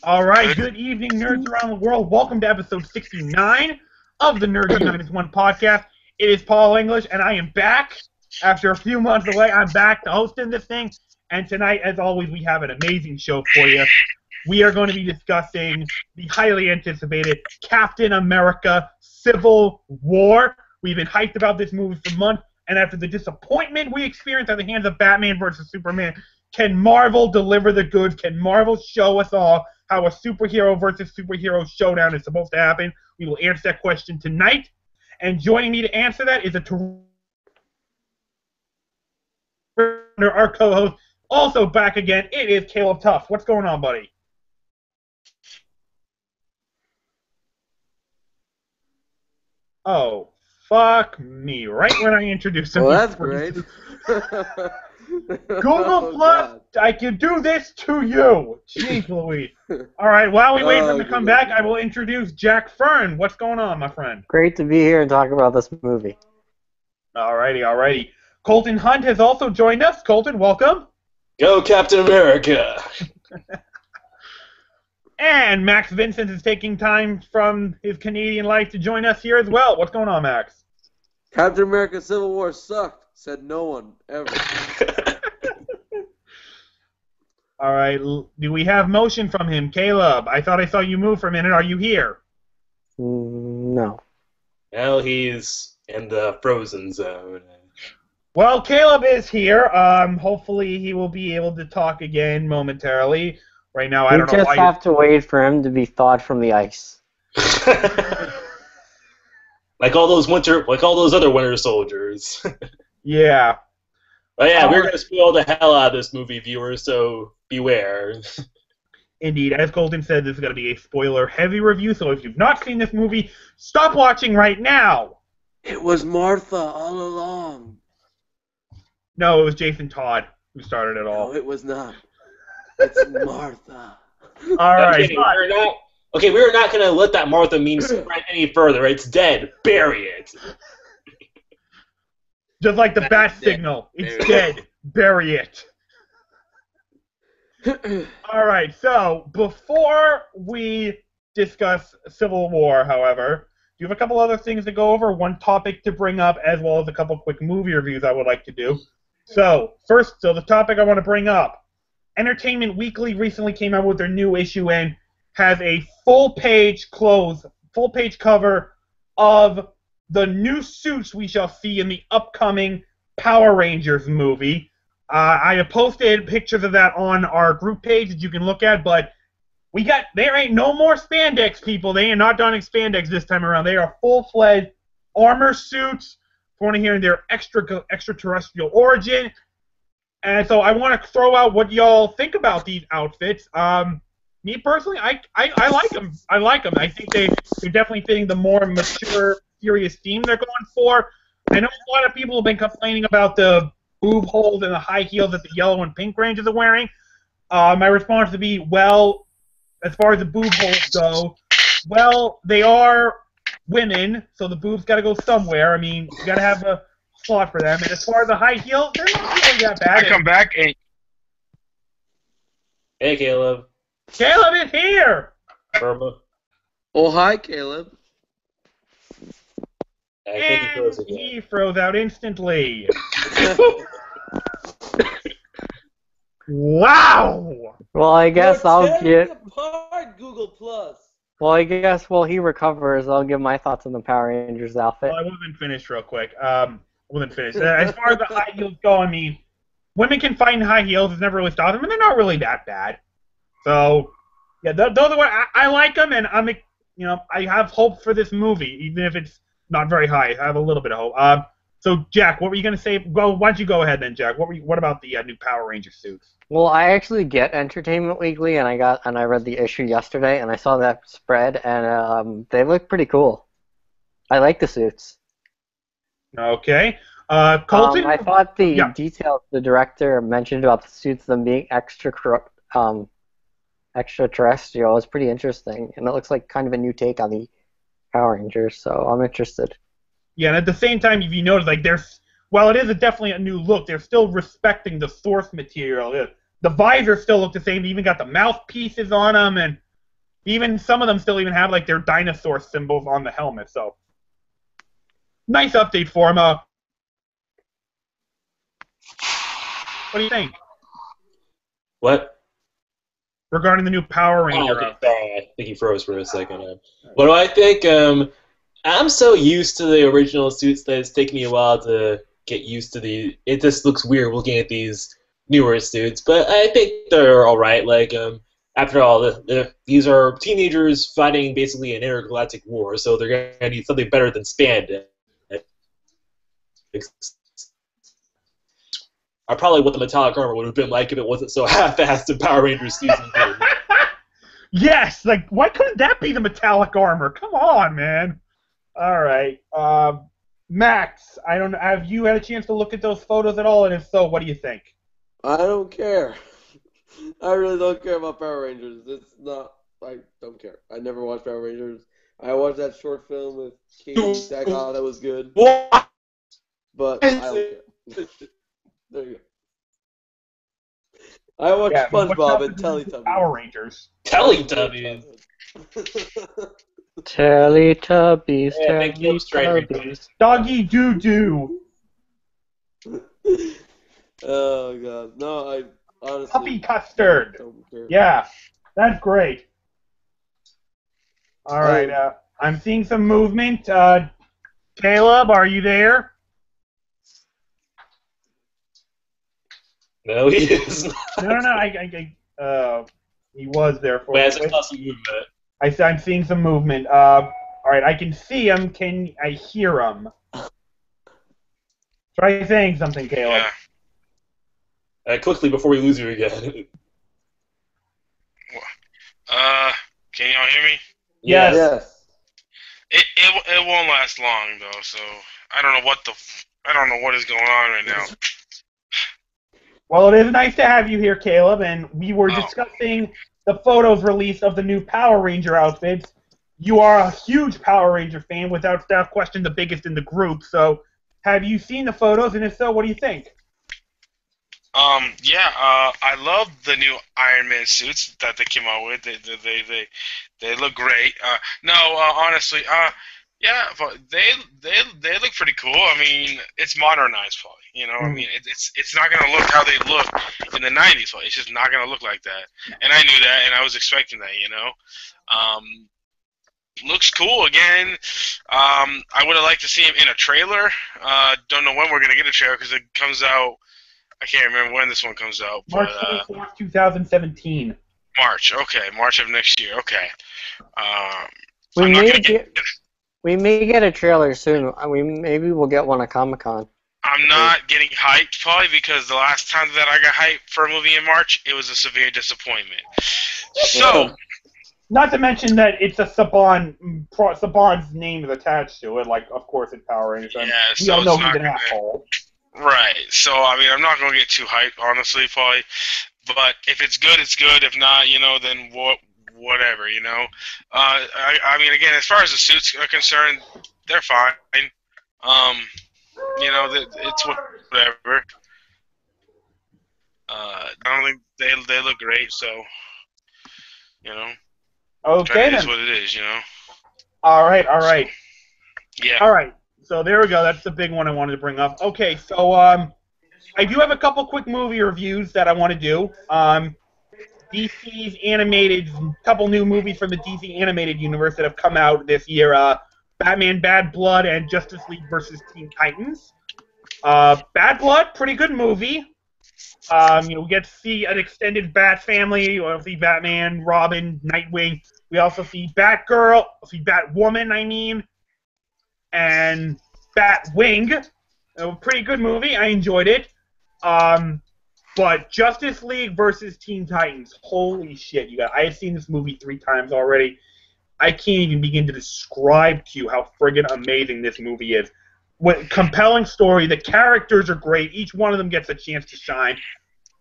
All right, good evening, nerds around the world. Welcome to episode 69 of the Nerd United One podcast. It is Paul English, and I am back after a few months away. I'm back to hosting this thing, and tonight, as always, we have an amazing show for you. We are going to be discussing the highly anticipated Captain America Civil War. We've been hyped about this movie for months, and after the disappointment we experienced at the hands of Batman vs. Superman, can Marvel deliver the goods? Can Marvel show us all how a superhero versus superhero showdown is supposed to happen? We will answer that question tonight. And joining me to answer that is our co-host, also back again. It is Caleb Tuff. What's going on, buddy? Oh, fuck me. Right when I introduce him. Well, that's great. Google Plus, I can do this to you. Jeez Louise. All right, while we wait for him to come back, I will introduce Jack Fern. What's going on, my friend? Great to be here and talk about this movie. Alrighty. Colton Hunt has also joined us. Colton, welcome. Go Captain America. And Max Vincent is taking time from his Canadian life to join us here as well. What's going on, Max? Captain America Civil War sucked, said no one, ever. All right, do we have motion from him? Caleb, I thought I saw you move for a minute. Are you here? No. Well, he's in the frozen zone. Well, Caleb is here. Hopefully he will be able to talk again momentarily. Right now, I don't know why. We just have to wait for him to be thawed from the ice. like all those other Winter Soldiers. Yeah. But yeah, we're gonna spoil the hell out of this movie, viewers. So beware. Indeed, as Colton said, this is going to be a spoiler-heavy review, so if you've not seen this movie, stop watching right now! It was Martha all along. No, it was Jason Todd who started it all. No, it was not. It's Martha. Alright, we're not going to let that Martha meme spread any further. It's dead. Bury it. Just like the bat signal. It's dead. Bury it. Alright, so before we discuss Civil War, however, do you have a couple other things to go over? One topic to bring up, as well as a couple quick movie reviews I would like to do. So, the topic I want to bring up. Entertainment Weekly recently came out with their new issue and has a full-page cover of the new suits we shall see in the upcoming Power Rangers movie. I have posted pictures of that on our group page that you can look at, but there ain't no more spandex, people. They are not donning spandex this time around. They are full-fledged armor suits, for one hearing their extraterrestrial origin. And so I want to throw out what y'all think about these outfits. Me personally, I like them. I like them. I think they're definitely fitting the more mature, serious theme they're going for. I know a lot of people have been complaining about the boob holes and the high heels that the yellow and pink Rangers are wearing. My response would be, well, as far as the boob holes go, well, they are women, so the boobs got to go somewhere. I mean, you got to have a slot for them. And as far as the high heels, they're not really that bad. I come back and... Hey, Caleb. Caleb is here! Burma. Oh, hi, Caleb. I think he froze again. He froze out instantly. Wow! Well, I guess I'll get... apart, Google Plus. Well, I guess while he recovers, I'll give my thoughts on the Power Rangers outfit. Well, I wasn't finished real quick. As far as the high heels go, I mean, women can fight in high heels. It's never really stopped them, and they're not really that bad. So, yeah, those are what I like them, and I have hope for this movie, even if it's not very high. I have a little bit of hope. So, Jack, what were you going to say? Well, why don't you go ahead then, Jack? What about the new Power Ranger suits? Well, I actually get Entertainment Weekly, and I read the issue yesterday, and I saw that spread, and they look pretty cool. I like the suits. Okay. Colton? I thought the details the director mentioned about the suits, them being extraterrestrial, was pretty interesting, and it looks like kind of a new take on the Power Rangers, so I'm interested. Yeah, and at the same time, if you notice, while it is definitely a new look, they're still respecting the source material. the visors still look the same. They even got the mouthpieces on them, and even some of them still even have like their dinosaur symbols on the helmet. So nice update for them. What do you think What? regarding the new Power Ranger Oh, okay. outfit? I think he froze for a second. What do I think? I'm so used to the original suits that it's taken me a while to get used to the. It just looks weird looking at these newer suits, but I think they're all right. Like, after all, these are teenagers fighting basically an intergalactic war, so they're gonna need something better than spandex. Are probably what the metallic armor would have been like if it wasn't so half-assed in Power Rangers Season 2. Yes, like why couldn't that be the metallic armor? Come on, man. All right, Max. I don't. Have you had a chance to look at those photos at all? And if so, what do you think? I don't care. I really don't care about Power Rangers. It's not. I don't care. I never watched Power Rangers. I watched that short film with Katie Sackhoff that was good, What? but I don't care. There you go. I watched Yeah, what's SpongeBob up and with the Teletubbies. Power Rangers. Teletubbies. Teletubbies, Yeah, big kill straight, Teletubbies. Doggy doo doo. Oh god, no, I honestly Puppy custard. don't care. Yeah, that's great. All right, I'm seeing some movement. Caleb, are you there? No, he is not. No. He was there for Wait, a I bit. saw some movement. I'm seeing some movement. All right, I can see him. Can I hear him? Try saying something, Caleb. Yeah. Quickly before we lose you again. Can y'all hear me? Yes. Yes. It won't last long though, so I don't know what is going on right now. Well, it is nice to have you here, Caleb, and we were Oh. discussing the photos released of the new Power Ranger outfits. You are a huge Power Ranger fan, without question the biggest in the group, so have you seen the photos, and if so, what do you think? I love the new Iron Man suits that they came out with. They look great. Honestly, yeah, but they look pretty cool. I mean, it's modernized, probably. You know, I mean, it's not gonna look how they look in the '90s. Probably. It's just not gonna look like that. And I knew that, and I was expecting that. You know, looks cool again. I would have liked to see him in a trailer. Don't know when we're gonna get a trailer because it comes out. I can't remember when this one comes out. March But 24th, 2017. March. Okay, March of next year. Okay. We I'm not may gonna get. We may get a trailer soon. Maybe we'll get one at Comic-Con. I'm not getting hyped probably because the last time that I got hyped for a movie in March, it was a severe disappointment. So. Not to mention that it's a Saban's name is attached to it, like, of course, it's Power Rangers. Yeah, we so all know it's he's not an gonna- asshole. Right. So, I mean, I'm not going to get too hyped, honestly, probably. But if it's good, it's good. If not, you know, then whatever, you know. I mean, again, as far as the suits are concerned, they're fine. You know, it's whatever. I don't think they look great, so, you know. Okay, It is then. what it is, you know. All right. Yeah. All right. So there we go. That's the big one I wanted to bring up. Okay, so I do have a couple quick movie reviews that I want to do. DC's animated, couple new movies from the DC animated universe that have come out this year. Batman Bad Blood and Justice League vs. Teen Titans. Bad Blood, pretty good movie. We get to see an extended Bat family. We see Batman, Robin, Nightwing. We also see Batgirl, Batwoman, and Batwing. A pretty good movie. I enjoyed it. But Justice League versus Teen Titans, holy shit! I have seen this movie 3 times already. I can't even begin to describe to you how friggin' amazing this movie is. What compelling story. The characters are great. Each one of them gets a chance to shine.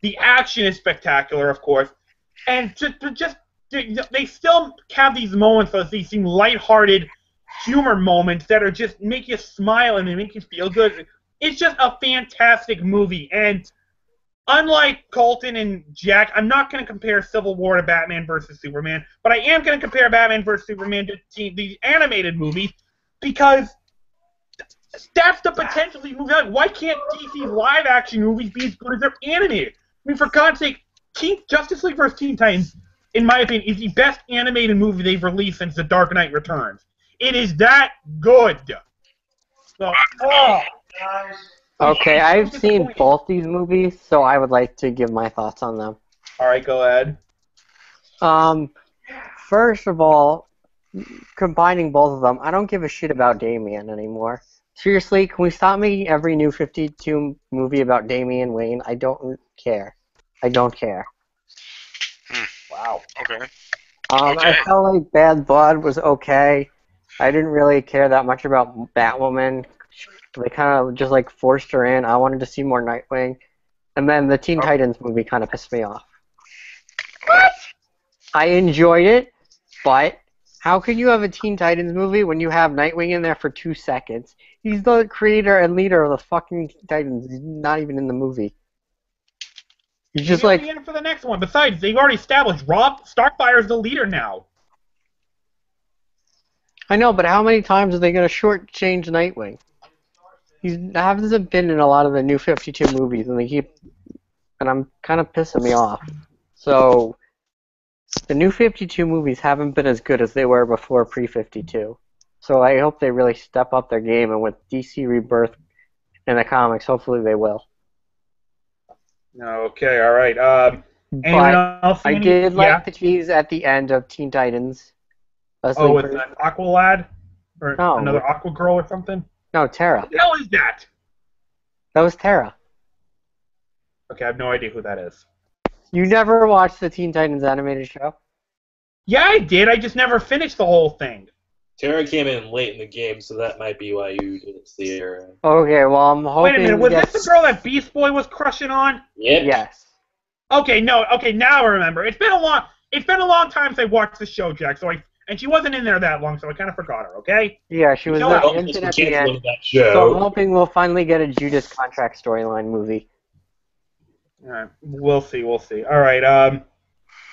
The action is spectacular, of course. And they still have these moments, these seem lighthearted humor moments that are just make you smile and they make you feel good. It's just a fantastic movie. And unlike Colton and Jack, I'm not going to compare Civil War to Batman vs. Superman, but I am going to compare Batman vs. Superman to the animated movies because that's the potential of these movies. Like, why can't DC's live-action movies be as good as their animated? I mean, for God's sake, Justice League vs. Teen Titans, in my opinion, is the best animated movie they've released since The Dark Knight Returns. It is that good. So, Okay, I've seen both these movies, so I would like to give my thoughts on them. All right, go ahead. First of all, combining both of them, I don't give a shit about Damian anymore. Seriously, can we stop making every new 52 movie about Damian Wayne? I don't care. I don't care. Wow. Okay. I felt like Bad Blood was okay. I didn't really care that much about Batwoman. They kind of just like forced her in. I wanted to see more Nightwing. And then the Teen Titans movie kind of pissed me off. What? I enjoyed it, but how can you have a Teen Titans movie when you have Nightwing in there for 2 seconds? He's the creator and leader of the fucking Teen Titans. He's not even in the movie. He's just like... for the next one. Besides, they've already established Rob Starfire's the leader now. I know, but how many times are they going to shortchange Nightwing? He hasn't been in a lot of the new 52 movies, and I'm kind of pissing me off. So, the new 52 movies haven't been as good as they were before pre-52. So I hope they really step up their game, and with DC Rebirth in the comics, hopefully they will. Okay, all right. Anyone else? I did like the tease at the end of Teen Titans. With an Aqua Lad? Or another Aqua Girl or something? No, Terra. What the hell is that? That was Terra. Okay, I have no idea who that is. You never watched the Teen Titans animated show? Yeah, I did. I just never finished the whole thing. Terra came in late in the game, so that might be why you didn't see her. Okay, well, I'm hoping... Wait a minute, was this the girl that Beast Boy was crushing on? Yep. Yes. Okay, now I remember. It's been a long time since I watched the show, Jack. And she wasn't in there that long, so I kind of forgot her. Okay? Yeah, she was mentioned at the end. So I'm hoping we'll finally get a Judas Contract storyline movie. All right, we'll see. All right.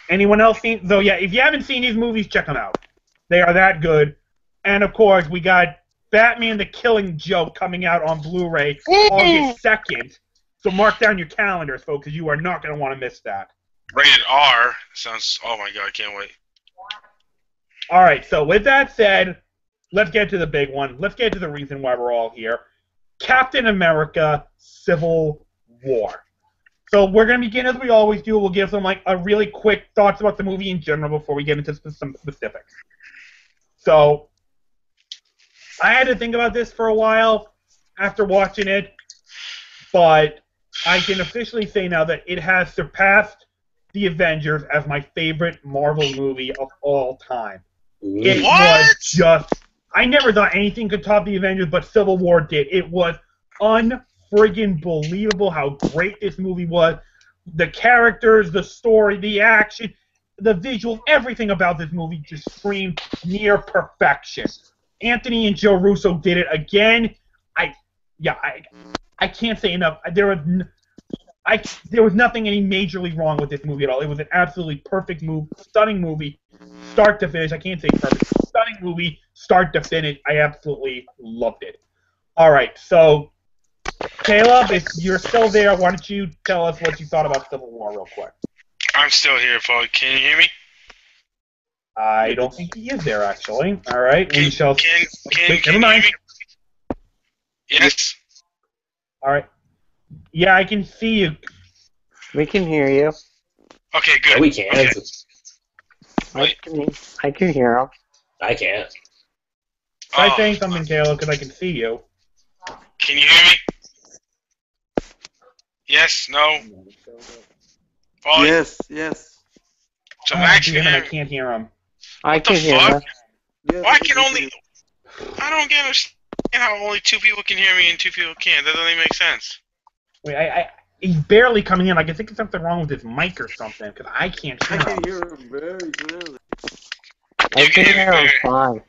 Anyone else seen? So yeah, if you haven't seen these movies, check them out. They are that good. And of course, we got Batman: The Killing Joke coming out on Blu-ray August 2nd. So mark down your calendars, folks, because you are not going to want to miss that. Rated R. Sounds... Oh my god, I can't wait. All right, so with that said, let's get to the big one. Let's get to the reason why we're all here. Captain America: Civil War. So we're going to begin as we always do. We'll give some a really quick thoughts about the movie in general before we get into some specifics. So I had to think about this for a while after watching it, but I can officially say now that it has surpassed The Avengers as my favorite Marvel movie of all time. It was just... I never thought anything could top The Avengers, but Civil War did. It was unfriggin' believable how great this movie was. The characters, the story, the action, the visuals, everything about this movie just screamed near perfection. Anthony and Joe Russo did it again. I can't say enough. There was nothing any majorly wrong with this movie at all. It was an absolutely perfect movie, stunning movie, start to finish. I can't say perfect. Stunning movie, start to finish. I absolutely loved it. All right, so Caleb, if you're still there, why don't you tell us what you thought about Civil War real quick? I'm still here, folks. Can you hear me? I don't think he is there, actually. All right, we shall... Can never mind. Yes? All right. Yeah, I can see you. We can hear you. Okay, good. No, we can't. Okay. I can hear him. I can't. Try saying something, Caleb, because I can see you. Can you hear me? Yes? No? Paul, Yes. So Max can damn it, hear I me. can't hear him. I can hear fuck? him. Why can only... I don't get understand how only 2 people can hear me and 2 people can't. That doesn't even make sense. Wait, he's barely coming in. I think there's something wrong with his mic or something, because I can't hear I him. can hear him very clearly. I can hear him fine.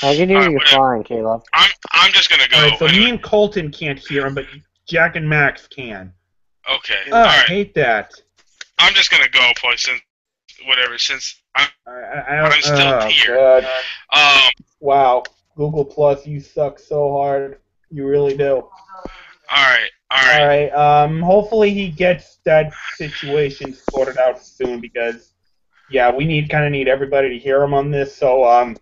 I can hear you fine, Caleb. I'm just gonna go. All right, so anyway. me and Colton can't hear him, but Jack and Max can. Okay. Oh, All I right. hate that. I'm just gonna go play since I'm still Oh, here. God. Um. Wow. Google Plus, you suck so hard. You really do. All right. All All right. right. Hopefully he gets that situation sorted out soon because, yeah, we kind of need everybody to hear him on this. So,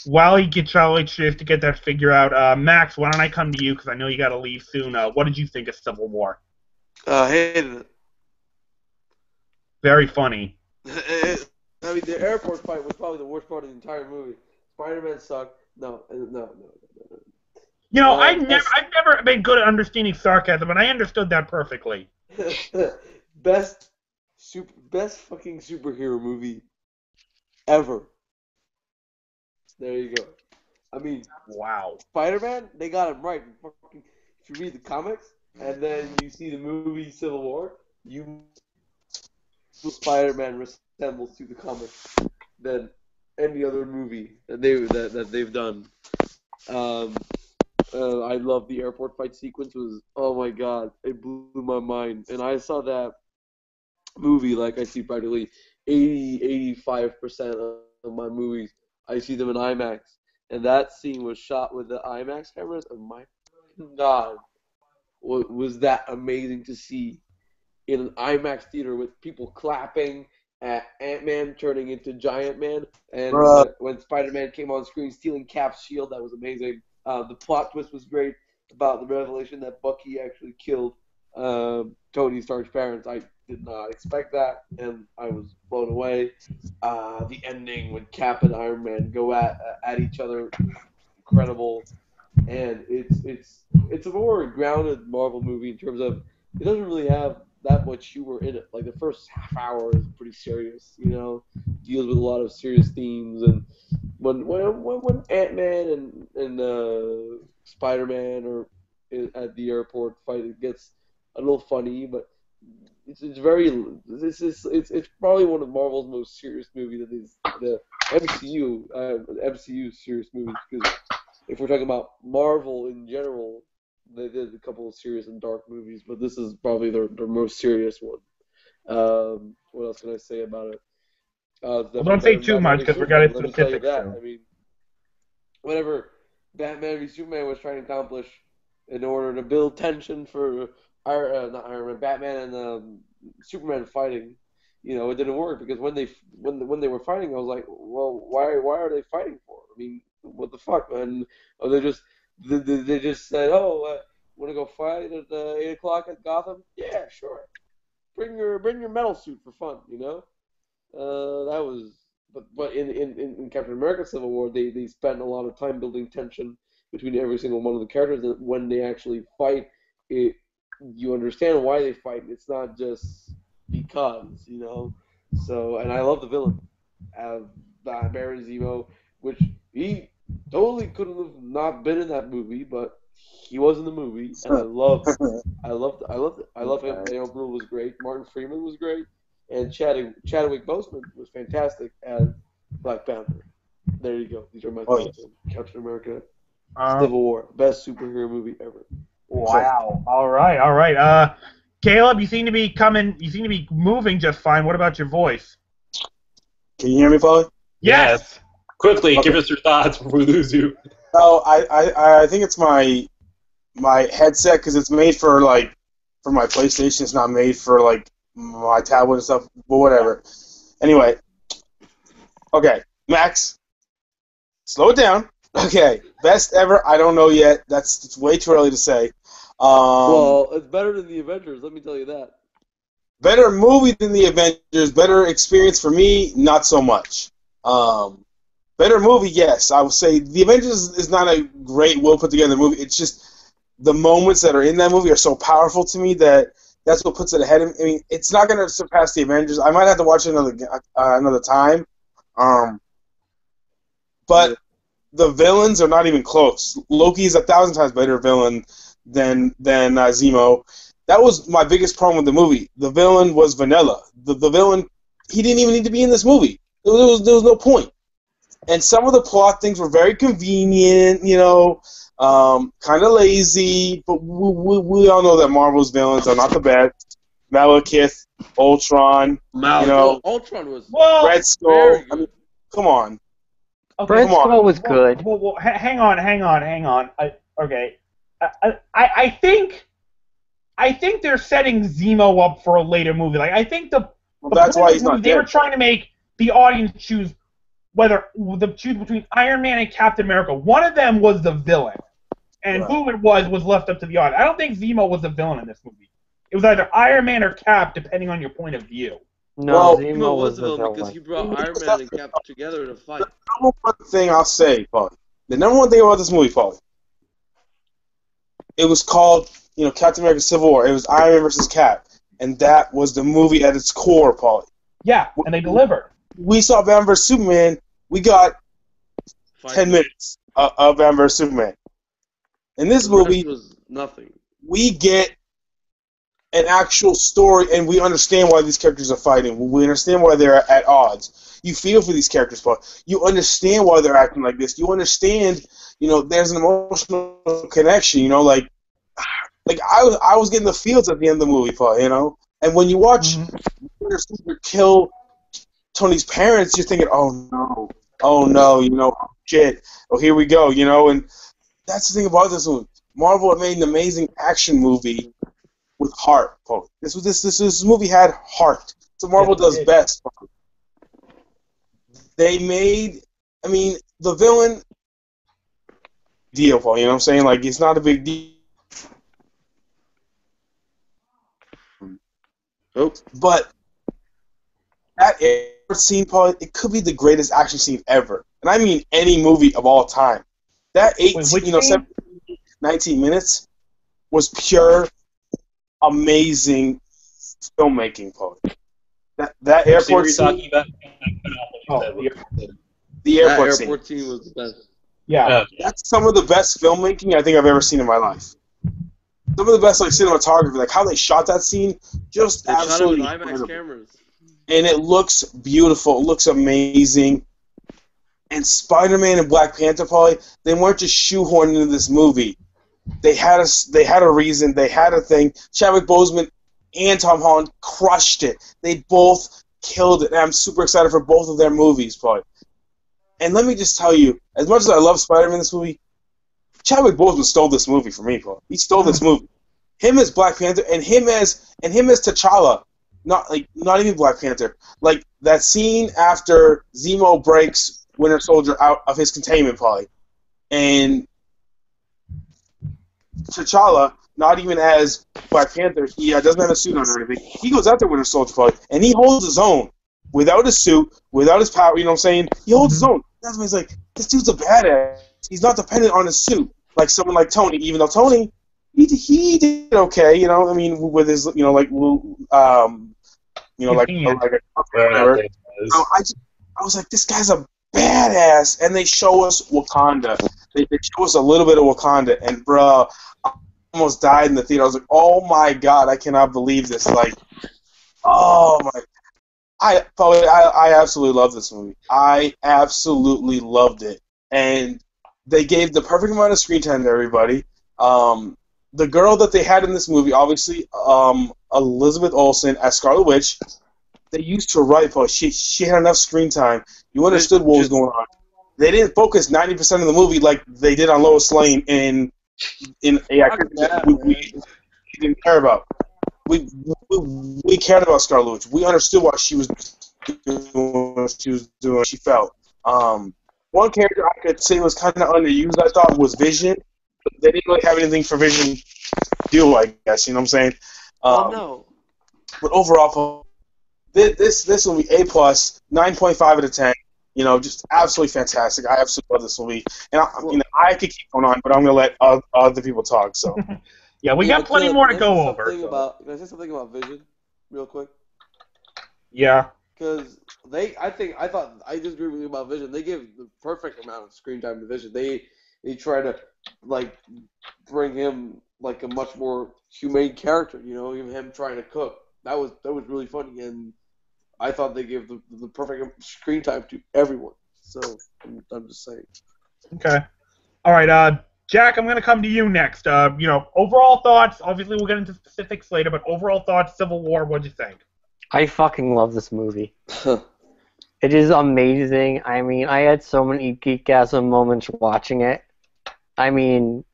while he gets to get that figure out, Max, why don't I come to you because I know you got to leave soon. What did you think of Civil War? Hated it. Very funny. I mean, the airport fight was probably the worst part of the entire movie. Spider-Man sucked. No. You know, I've Best, never been good at understanding sarcasm, but I understood that perfectly. best fucking superhero movie ever. There you go. I mean, Wow. Spider-Man, they got him right. Fucking, if you read the comics and then you see the movie Civil War, you Spider-Man resembles to the comics than any other movie that they've done. Um, I love the airport fight sequence. Was oh my god, it blew my mind. And I saw that movie like I see practically 85% of my movies. I see them in IMAX, and that scene was shot with the IMAX cameras. And my god, was that amazing to see in an IMAX theater with people clapping at Ant-Man turning into Giant Man, and Bruh. when Spider-Man came on screen stealing Cap's shield, that was amazing. The plot twist was great about the revelation that Bucky actually killed Tony Stark's parents. I did not expect that, and I was blown away. The ending when Cap and Iron Man go at each other, incredible. And it's a more grounded Marvel movie in terms of it doesn't really have that much humor in it. Like the first half hour is pretty serious, deals with a lot of serious themes. And when Ant Man and Spider Man are at the airport fight, it gets a little funny, but it's very it's probably one of Marvel's most serious movies. That is the MCU serious movies because if we're talking about Marvel in general, they did a couple of serious and dark movies, but this is probably their most serious one. What else can I say about it? It's Well, definitely don't say better than too Batman much v because we're Superman. getting Let me tell you specific that. soon. I mean, whatever Batman v Superman was trying to accomplish in order to build tension for not Iron Man, Batman and Superman fighting, it didn't work because when they were fighting, I was like, well, why are they fighting for? I mean, what the fuck? And they just said, oh, want to go fight at 8 o'clock at Gotham? Yeah, sure. Bring your metal suit for fun. That was, but in Captain America: Civil War, they spent a lot of time building tension between every single one of the characters. And when they actually fight, you understand why they fight. It's not just because. So, and I love the villain, Baron Zemo, which he totally could have not been in that movie, but he was in the movie, and I love him. Daniel Bruhl was great. Martin Freeman was great. And Chadwick Boseman was fantastic as Black Panther. There you go. These are my thoughts on Captain America: Civil War, best superhero movie ever. Wow. All right. Caleb, you seem to be moving just fine. What about your voice? Can you hear me, Paulie? Yes. Quickly, Okay. give us your thoughts before we lose you. Oh, I think it's my headset because it's made for my PlayStation. It's not made for my tablet and stuff. But whatever. Anyway. Okay, Max. Slow it down. Okay, best ever. I don't know yet. It's way too early to say. Well, it's better than the Avengers. Let me tell you that. Better movie than the Avengers. Better experience for me. Not so much. Better movie, yes. I would say the Avengers is not a great, well put together movie. It's just the moments that are in that movie are so powerful to me that's what puts it ahead of me. I mean, it's not going to surpass the Avengers. I might have to watch it another time. But the villains are not even close. Loki is 1,000 times better villain than Zemo. That was my biggest problem with the movie. The villain was vanilla. The villain, he didn't even need to be in this movie. There was no point. And some of the plot things were very convenient, Kind of lazy, but we all know that Marvel's villains are not the best. Malekith, Ultron, Ultron was Red Skull. very good. I mean, come on. Okay, Red come on. Skull was good. Well, hang on. Okay, I think they're setting Zemo up for a later movie. Like, I think the That's point why of he's the movie, not they were dead. trying to make the audience choose between Iron Man and Captain America. One of them was the villain, and Right. who it was left up to the audience. I don't think Zemo was the villain in this movie. It was either Iron Man or Cap, depending on your point of view. No, Well, Zemo was the the villain because villain. he brought Iron Man and Cap together to fight. The number one thing I'll say, Paulie, the number one thing about this movie, Paulie, it was called, Captain America Civil War. It was Iron Man versus Cap, and that was the movie at its core, Paulie. Yeah, and they delivered. We saw Batman vs Superman. We got 10 minutes of Batman vs Superman. In this movie, was nothing. we get an actual story, and we understand why these characters are fighting. We understand why they're at odds. You feel for these characters, Paul. You understand why they're acting like this. You understand, there's an emotional connection. Like I was getting the feels at the end of the movie, Paul. And when you watch Winter Soldier kill Tony's parents, you're thinking, oh no, shit, here we go, and that's the thing about this movie. Marvel had made an amazing action movie with heart, Paul. This movie had heart. So Marvel does best. Paul. They made, the villain deal, Paul. You know what I'm saying? Like, it's not a big deal. But that airport scene, Paul, it could be the greatest action scene ever. And I mean any movie of all time. That 17, 19 minutes was pure, amazing filmmaking, Paul. That airport scene. The airport scene was the best. Yeah. That's some of the best filmmaking I think I've ever seen in my life. Some of the best cinematography, like how they shot that scene, just they absolutely shot it with IMAX cameras. And it looks beautiful. It looks amazing. And Spider-Man and Black Panther, Paul, they weren't just shoehorned into this movie. They had a reason. They had a thing. Chadwick Boseman and Tom Holland crushed it. They both killed it. And I'm super excited for both of their movies, Paul. And let me just tell you, as much as I love Spider-Man in this movie, Chadwick Boseman stole this movie from me, Paul. He stole this movie. Him as Black Panther and him as T'Challa. Not even Black Panther. Like that scene after Zemo breaks Winter Soldier out of his containment, Paul. And T'Challa, not even as Black Panther, he doesn't have a suit on or anything. He goes after Winter Soldier, Paul, and he holds his own. Without his suit, without his power, you know what I'm saying? He holds his own. That's why he's like, this dude's a badass. He's not dependent on his suit. Like someone like Tony, even though Tony, he did okay, with his, like a whatever. I was like, this guy's a badass, and they show us Wakanda. They show us a little bit of Wakanda, and bro, I almost died in the theater. I was like, oh my god, I cannot believe this. Like, oh my. I absolutely love this movie. I absolutely loved it, and they gave the perfect amount of screen time to everybody. The girl that they had in this movie, obviously, Elizabeth Olsen as Scarlet Witch, they used her right, but she had enough screen time. You understood what was going on. They didn't focus 90% of the movie like they did on Lois Lane in AI. We didn't care about. We cared about Scarlet Witch. We understood what she was doing, what she felt. One character I could say was kind of underused, I thought, was Vision. But they didn't really have anything for Vision to do, I guess. You know what I'm saying? No. But overall, this will be A+, 9.5 out of 10. Just absolutely fantastic. I absolutely love this movie. And I could keep going on, but I'm going to let other people talk. So. Yeah, we got plenty more to go over. Can I say something about Vision, real quick? Yeah. Because I thought I disagree with you about Vision. They gave the perfect amount of screen time to Vision. They try to bring him like a much more humane character. Even him trying to cook. That was really funny, and I thought they gave the perfect screen time to everyone. So I'm just saying. Okay. All right. Jack, I'm going to come to you next. Overall thoughts. Obviously, we'll get into specifics later, but overall thoughts, Civil War, what'd you think? I fucking love this movie. It is amazing. I mean, I had so many geekgasm moments watching it. I mean,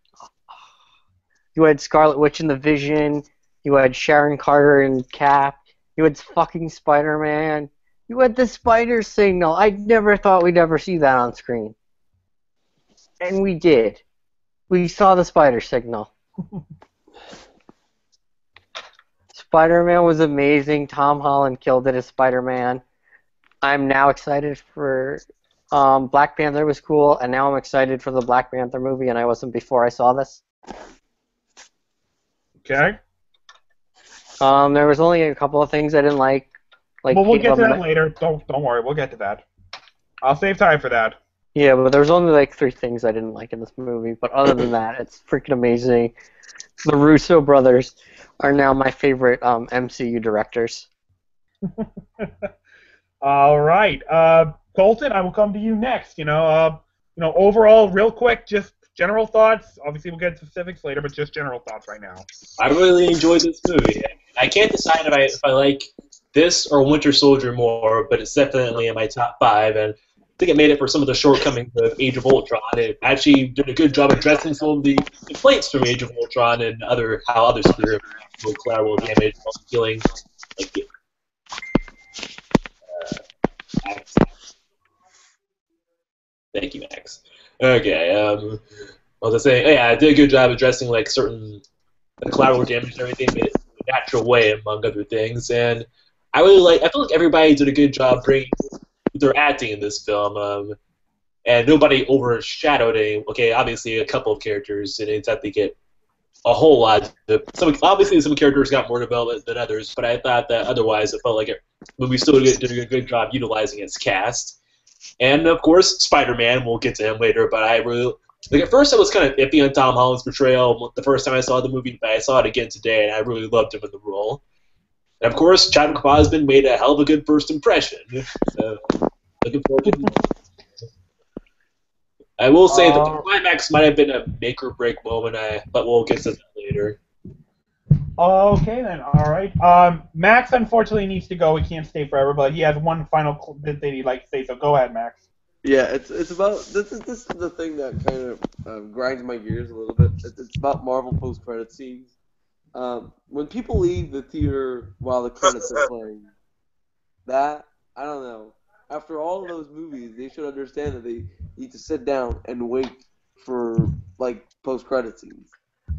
you had Scarlet Witch and the Vision. You had Sharon Carter and Cap. You had fucking Spider-Man. You had the spider signal. I never thought we'd ever see that on screen. And we did. We saw the spider signal. Spider-Man was amazing. Tom Holland killed it as Spider-Man. I'm now excited for Black Panther was cool, and now I'm excited for the Black Panther movie, and I wasn't before I saw this. Okay. There was only a couple of things I didn't like. Well, we'll get to that later. Don't worry. We'll get to that. I'll save time for that. Yeah, but there was only like 3 things I didn't like in this movie. But other than that, it's freaking amazing. The Russo brothers are now my favorite MCU directors. All right, Colton, I will come to you next. Overall, real quick, just general thoughts. Obviously, we'll get into specifics later, but just general thoughts right now. I really enjoyed this movie. I can't decide if I like this or Winter Soldier more, but it's definitely in my top 5, and I think it made it for some of the shortcomings of Age of Ultron. It actually did a good job addressing some of the complaints from Age of Ultron and how others screw collateral damage while killing. Max. Thank you, Max. Okay, what was I saying? Yeah, I did a good job addressing certain collateral damage and everything, but in a natural way, among other things. And I feel like everybody did a good job bringing their acting in this film, and nobody overshadowed obviously a couple of characters didn't exactly get a whole lot. Obviously, some characters got more development than others, but I thought that otherwise it felt like the movie still did a good job utilizing its cast. And of course, Spider-Man. We'll get to him later, but I really at first I was kind of iffy on Tom Holland's portrayal the first time I saw the movie, but I saw it again today, and I really loved him in the role. And of course, Chadwick Boseman made a hell of a good first impression. So, looking forward to it. I will say that the climax might have been a make or break moment, but we'll get to that later. Okay then, all right. Max unfortunately needs to go. He can't stay forever, but he has one final bit that he'd like to say. So go ahead, Max. Yeah, it's about this is the thing that kind of grinds my gears a little bit. It's about Marvel post-credit scenes. When people leave the theater while the credits are playing, I don't know. After all of those movies, they should understand that they need to sit down and wait for post-credit scenes.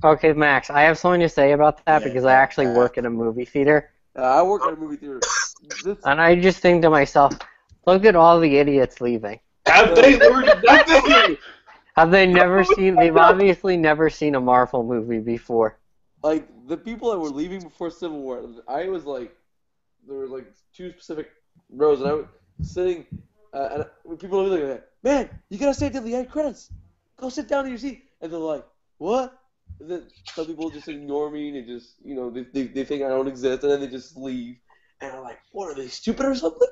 Okay, Max, I have something to say about that because I actually work in a movie theater. I work at a movie theater. And I just think to myself, look at all the idiots leaving. Have they learned nothing? Have they never seen? They've obviously never seen a Marvel movie before. The people that were leaving before Civil War, I was there were 2 specific rows, and I was sitting, and people were like, "Man, you gotta stay till the end credits. Go sit down in your seat." And they're like, "What?" And then some people just ignore me, and they just, they think I don't exist, and then they just leave. And I'm like, "What, are they stupid or something?"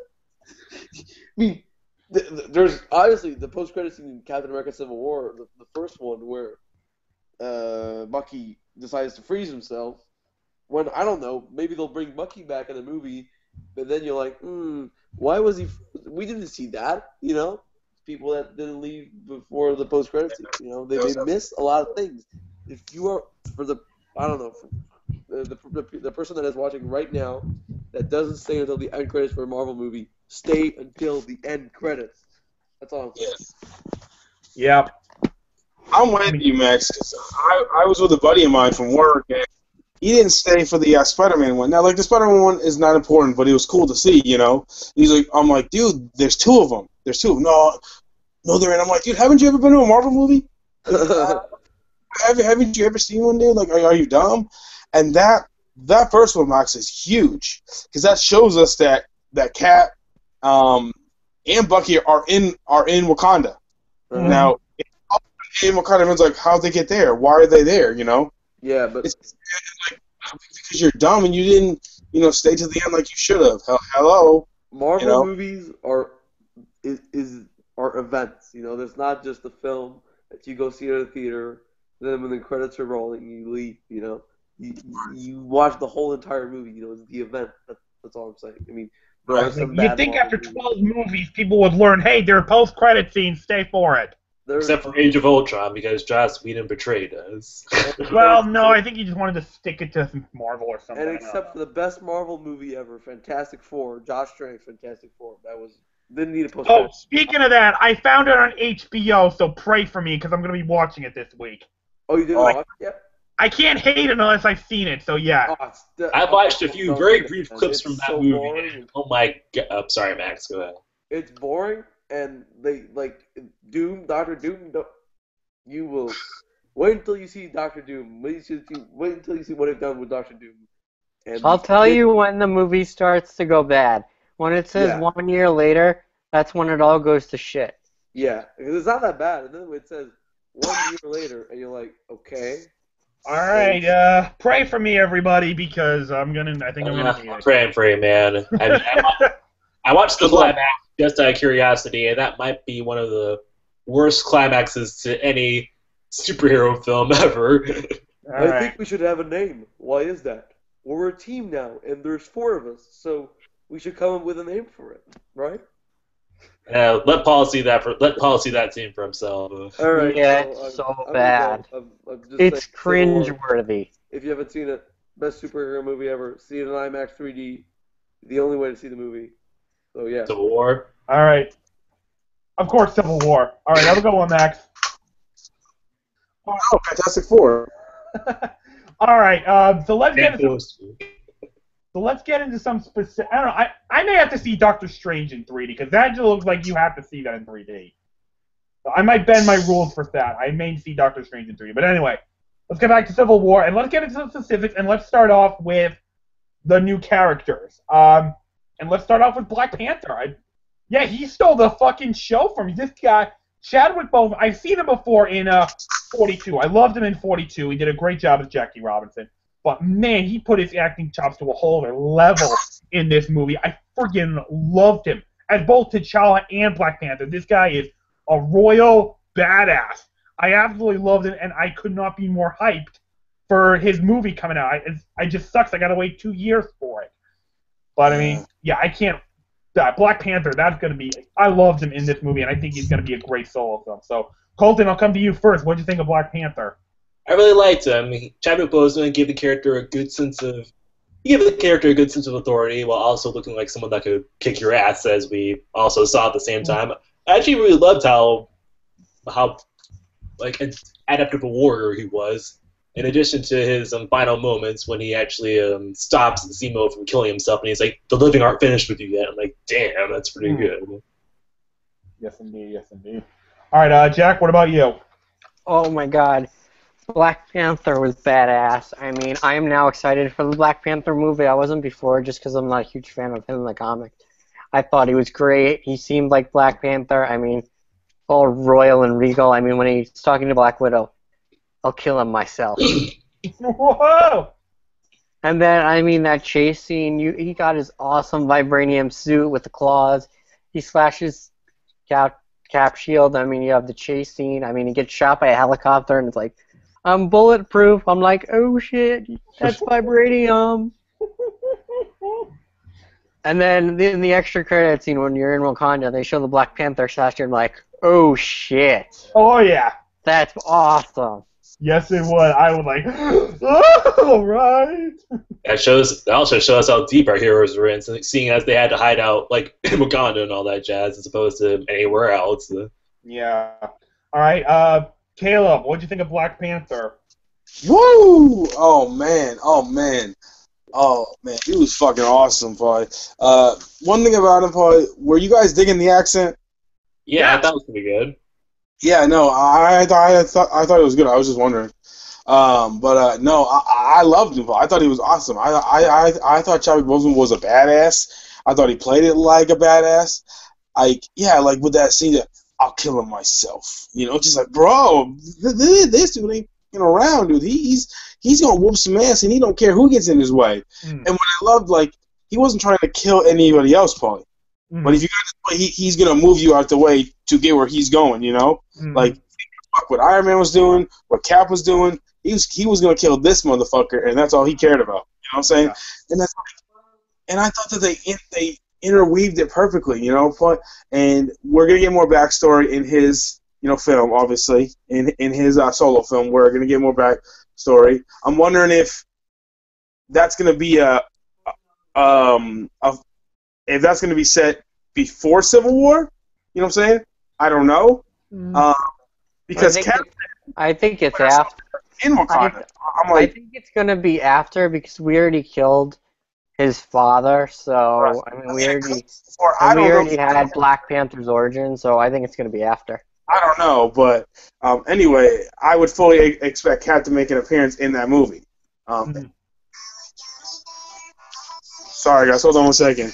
I mean, there's obviously the post-credit scene in Captain America: Civil War, the first one where Bucky decides to freeze himself. When, I don't know, maybe they'll bring Bucky back in the movie, but then you're like, why was he? We didn't see that, People that didn't leave before the post-credit scene, they missed a lot of things. If you are the person that is watching right now that doesn't stay until the end credits for a Marvel movie, stay until the end credits. That's all I'm saying. Yep. I'm with you, Max, because I was with a buddy of mine from work, and he didn't stay for the Spider-Man one. Now, the Spider-Man one is not important, but it was cool to see, He's like, I'm like, dude, there's 2 of them. There's 2 of them. No, there ain't. I'm like, dude, haven't you ever been to a Marvel movie? Haven't you ever seen one, dude? Are you dumb? And that first one, Max, is huge, because that shows us that Cap and Bucky are in Wakanda. Mm-hmm. Now, in Wakanda, it's how'd they get there? Why are they there? Yeah, but it's because you're dumb and you didn't, stay to the end like you should have. Hello. Marvel movies are events. There's not just a film that you go see at a theater Then when the credits are rolling, you leave. You know, you watch the whole entire movie. You know, it's the event. That's all I'm saying. I mean, there are some You bad think Marvel after movies. 12 movies, people would learn, hey, there are post-credit scenes, stay for it. Except for Age of Ultron, because Joss Whedon betrayed us. Well, no, I think he just wanted to stick it to Marvel or something. And except for the best Marvel movie ever, Fantastic Four, Josh Trank, Fantastic Four. Didn't need a post. Oh, speaking of that, I found it on HBO, so pray for me because I'm going to be watching it this week. Oh, you didn't watch it yet? I can't hate it unless I've seen it, so yeah. Oh, I watched a few very brief clips from that movie. Boring. Oh my god! I'm sorry, Max. Go ahead. It's boring, and they like Doctor Doom. You will wait until you see Doctor Doom. Wait until you see what they've done with Doctor Doom. And I'll tell you when the movie starts to go bad. When it says 1 year later, that's when it all goes to shit. Yeah, because it's not that bad. And then when it says 1 year later, and you're like, okay. All right, pray for me, everybody, because I think I'm gonna need it. Praying for you, man. I watched the climax just out of curiosity, and that might be one of the worst climaxes to any superhero film ever. I think we should have a name. Why is that? Well, we're a team now, and there's 4 of us, so we should come up with a name for it, right? Let Paul see that team for himself. All right. Yeah, it's so bad. It's cringe-worthy. If you haven't seen it, best superhero movie ever. See it in IMAX 3D. The only way to see the movie. So yeah. Civil War. All right. Of course, Civil War. All right, have a good one, Max. Oh, Fantastic Four. All right. So let's get into some specific. I don't know. I may have to see Doctor Strange in 3D because that just looks like you have to see that in 3D. So I might bend my rules for that. I may see Doctor Strange in 3D. But anyway, let's get back to Civil War and let's get into some specifics and let's start off with the new characters. And let's start off with Black Panther. He stole the fucking show from me. This guy, Chadwick Boseman. I've seen him before in 42. I loved him in 42. He did a great job as Jackie Robinson. But, man, he put his acting chops to a whole other level in this movie. I friggin' loved him as both T'Challa and Black Panther. This guy is a royal badass. I absolutely loved him, and I could not be more hyped for his movie coming out. It just sucks. I got to wait 2 years for it. But, I mean, I can't. Black Panther, that's going to be. I loved him in this movie, and I think he's going to be a great solo film. So, Colton, I'll come to you first. What did you think of Black Panther? I really liked him. Chadwick Boseman gave the character a good sense of authority while also looking like someone that could kick your ass, as we also saw at the same time. I actually really loved how like an adaptable warrior he was. In addition to his final moments when he actually stops Zemo from killing himself, and he's like, "The living aren't finished with you yet." I'm like, "Damn, that's pretty good." Yes, indeed. Yes, indeed. All right, Jack. What about you? Oh my God. Black Panther was badass. I mean, I am now excited for the Black Panther movie. I wasn't before just because I'm not a huge fan of him in the comic. I thought he was great. He seemed like Black Panther. I mean, all royal and regal. I mean, when he's talking to Black Widow, I'll kill him myself. Whoa! And then, I mean, that chase scene, he got his awesome vibranium suit with the claws. He slashes Cap shield. I mean, you have the chase scene. I mean, he gets shot by a helicopter, and it's like, I'm bulletproof. I'm like, oh shit, that's vibranium. And then in the extra credit scene when you're in Wakanda, they show the Black Panther statue, and I'm like, oh shit. Oh yeah. That's awesome. Yes, it would. I would like, oh, right. That also shows how deep our heroes were in, seeing as they had to hide out like in Wakanda and all that jazz, as opposed to anywhere else. Yeah. All right, Caleb, what'd you think of Black Panther? Woo! Oh man, he was fucking awesome, boy. One thing about him, boy, were you guys digging the accent? Yeah, I thought it was pretty good. Yeah, no, I thought it was good. I was just wondering. No, I loved him. I thought he was awesome. I thought Chadwick Boseman was a badass. I thought he played it like a badass. Like with that scene, I'll kill him myself. You know, just like, bro, this dude ain't around, dude. He's gonna whoop some ass, and he don't care who gets in his way. And what I loved, like, he wasn't trying to kill anybody else, Paulie. But if you got his way, he's gonna move you out the way to get where he's going. You know, like fuck what Iron Man was doing, what Cap was doing. He was gonna kill this motherfucker, and that's all he cared about. You know what I'm saying? Yeah. And I thought that they interweaved it perfectly. You know, and we're gonna get more backstory in his film, obviously in his solo film. We're gonna get more backstory. I'm wondering if that's gonna be if that's gonna be set before Civil War. You know what I'm saying? I don't know. Because I think it's after. In Wakanda. I think it's gonna be after because we already killed his father, so I mean we already had Black Panther's origin, so I think it's gonna be after. I don't know, but anyway, I would fully expect Cap to make an appearance in that movie. Sorry, guys, hold on 1 second.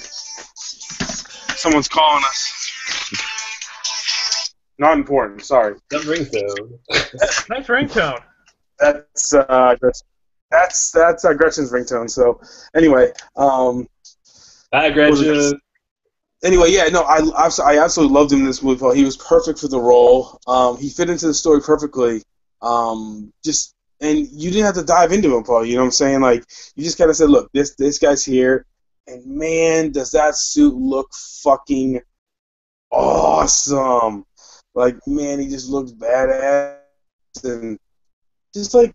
Someone's calling us. Not important. Sorry. That ringtone. Nice ringtone. That's Gretchen's ringtone. So anyway, Hi, Gretchen. Anyway, yeah, no, I absolutely loved him in this movie, Paul. He was perfect for the role. He fit into the story perfectly. And you didn't have to dive into him, Paul. You know what I'm saying? Like, you just kind of said, look, this guy's here, and man, does that suit look fucking awesome. Like, man, he just looks badass, and just like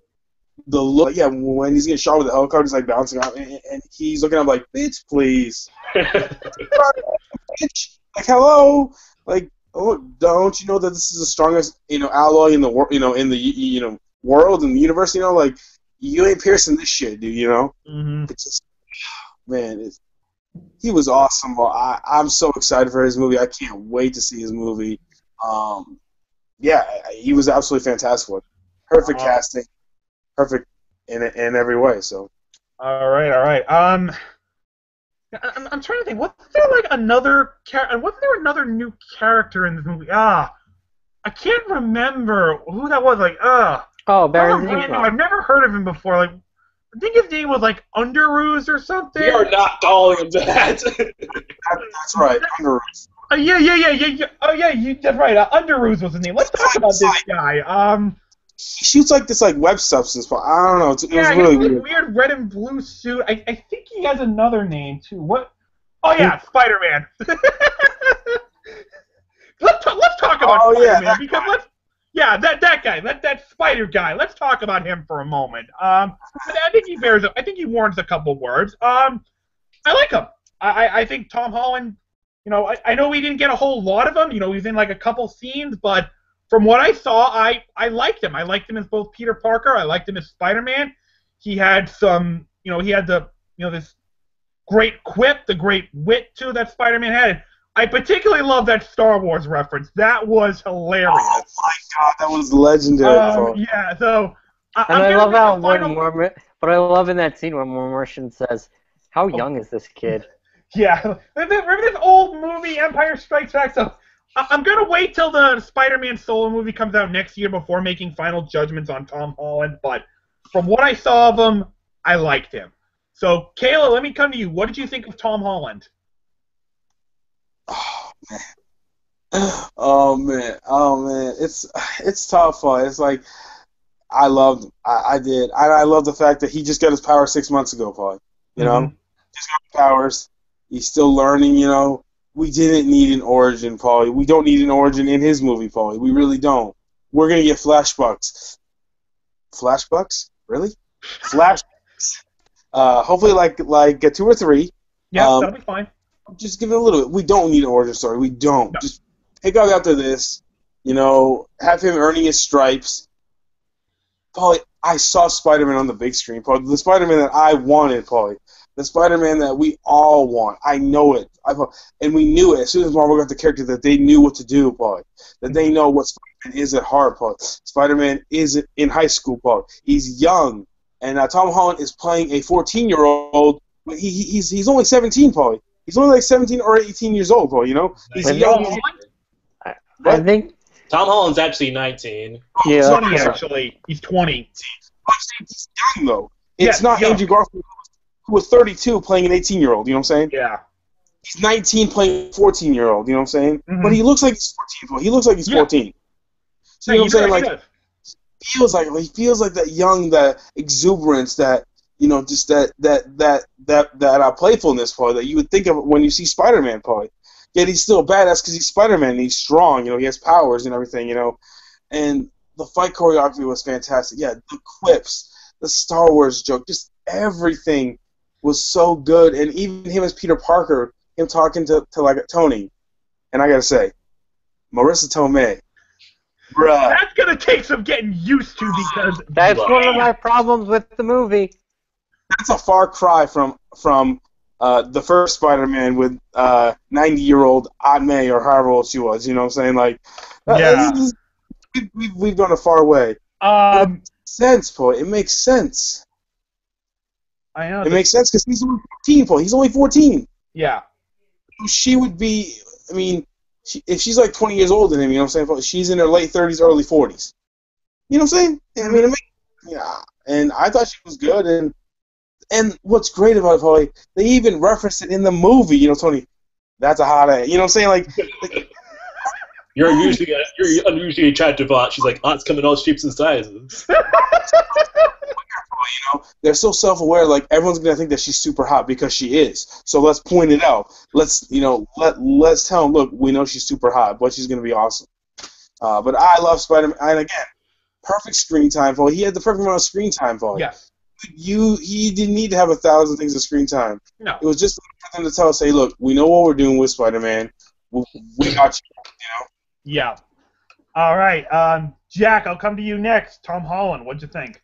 the look, yeah, when he's getting shot with the helicopter, he's like bouncing out, and he's looking up like, bitch, please. Bitch, like, hello, like, oh, don't you know that this is the strongest, alloy in the world, in the world and the universe, like, you ain't piercing this shit, dude, Mm-hmm. It's just, man, he was awesome. I'm so excited for his movie. I can't wait to see his movie. Yeah, he was absolutely fantastic. Perfect casting, perfect in every way. So. All right. I'm trying to think. Wasn't there another new character in this movie? I can't remember who that was. Oh, Baron Zemo. I've never heard of him before. I think his name was Underoos or something. We are not calling him that. That's right, Underoos. Yeah. Oh yeah, that's right. Underoos was his name. Let's talk about this guy. He shoots this web substance, but I don't know. It was really weird red and blue suit. I think he has another name too. What? Oh yeah, Spider-Man. Let's talk about Spider-Man because that guy, that Spider guy. Let's talk about him for a moment. I think he warrants a couple words. I like him. I think Tom Holland. I know we didn't get a whole lot of him. He was in a couple scenes, but from what I saw, I liked him. I liked him as both Peter Parker. I liked him as Spider-Man. He had some, he had this great quip, the great wit too that Spider-Man had. I particularly love that Star Wars reference. That was hilarious. Oh my god, that was legendary. Yeah, so. I love how but I love in that scene when Martian says, "How young is this kid?" Yeah, remember this old movie, Empire Strikes Back? So I'm going to wait till the Spider-Man solo movie comes out next year before making final judgments on Tom Holland, but from what I saw of him, I liked him. So, Kayla, let me come to you. What did you think of Tom Holland? Oh, man. It's tough. It's like, I loved him. I did. I love the fact that he just got his power 6 months ago, Paul. Just got his powers. He's still learning, We didn't need an origin, Paulie. We don't need an origin in his movie, Paulie. We really don't. We're going to get flashbacks. Flashbacks? Really? Flashbacks. Hopefully like 2 or 3. Yeah, that'll be fine. Just give it a little bit. We don't need an origin story. We don't. No. Just pick out after this, have him earning his stripes. Paulie, I saw Spider-Man on the big screen, Paulie. The Spider-Man that I wanted, Paulie. The Spider-Man that we all want. I know it. And we knew it as soon as Marvel got the character that they knew what to do, Paul. That they know what Spider-Man is at heart, Paul. Spider-Man is in high school, Paul. He's young. And Tom Holland is playing a 14-year-old. He's only 17, Paul. He's only 17 or 18 years old, Paul, He's young. I think Tom Holland's actually 19. Yeah. He's 20, actually. He's 20. He's young, though. It's not young. Andrew Garfield, who was 32 playing an 18-year-old, you know what I'm saying? Yeah. He's 19 playing a 14-year-old, you know what I'm saying? Mm-hmm. But he looks like he's 14. He looks like he's 14. So you know what I'm saying? He Like does. he feels like that young, that exuberance, that just that playfulness, Paul, that you would think of when you see Spider-Man, Paul. Yet he's still badass because he's Spider-Man and he's strong. He has powers and everything. And the fight choreography was fantastic. Yeah, the quips, the Star Wars joke, just everything was so good. And even him as Peter Parker, him talking to like Tony, and I gotta say, Marissa Tomei, bruh. That's gonna take some getting used to because That's one of my problems with the movie. That's a far cry from the first Spider-Man with 90-year-old Aunt May or however old she was. You know what I'm saying? Like, Yeah. we've gone a far way. It makes sense, Paul. It makes sense. I know. It makes sense because he's only 14, Paul. He's only 14. Yeah. She would be. I mean, if she's like 20 years older than him, you know what I'm saying? Paul, she's in her late 30s, early 40s. You know what I'm saying? I mean, yeah. And I thought she was good. And what's great about it, Paul, they even referenced it in the movie. Tony, that's a hot ass. You know what I'm saying? Like You're unusually attractive, Aunt. She's like, Aunt's come in all shapes and sizes. They're so self-aware. Like everyone's gonna think that she's super hot because she is. So let's point it out. Let's tell them, look, we know she's super hot, but she's gonna be awesome. But I love Spider-Man, and again, perfect screen time, Paul. He had the perfect amount of screen time, Paul. Yes. He didn't need to have 1,000 things of screen time. No. It was just for them to tell us, hey, look, we know what we're doing with Spider-Man. We got you. Yeah. All right. Jack, I'll come to you next. Tom Holland, what'd you think?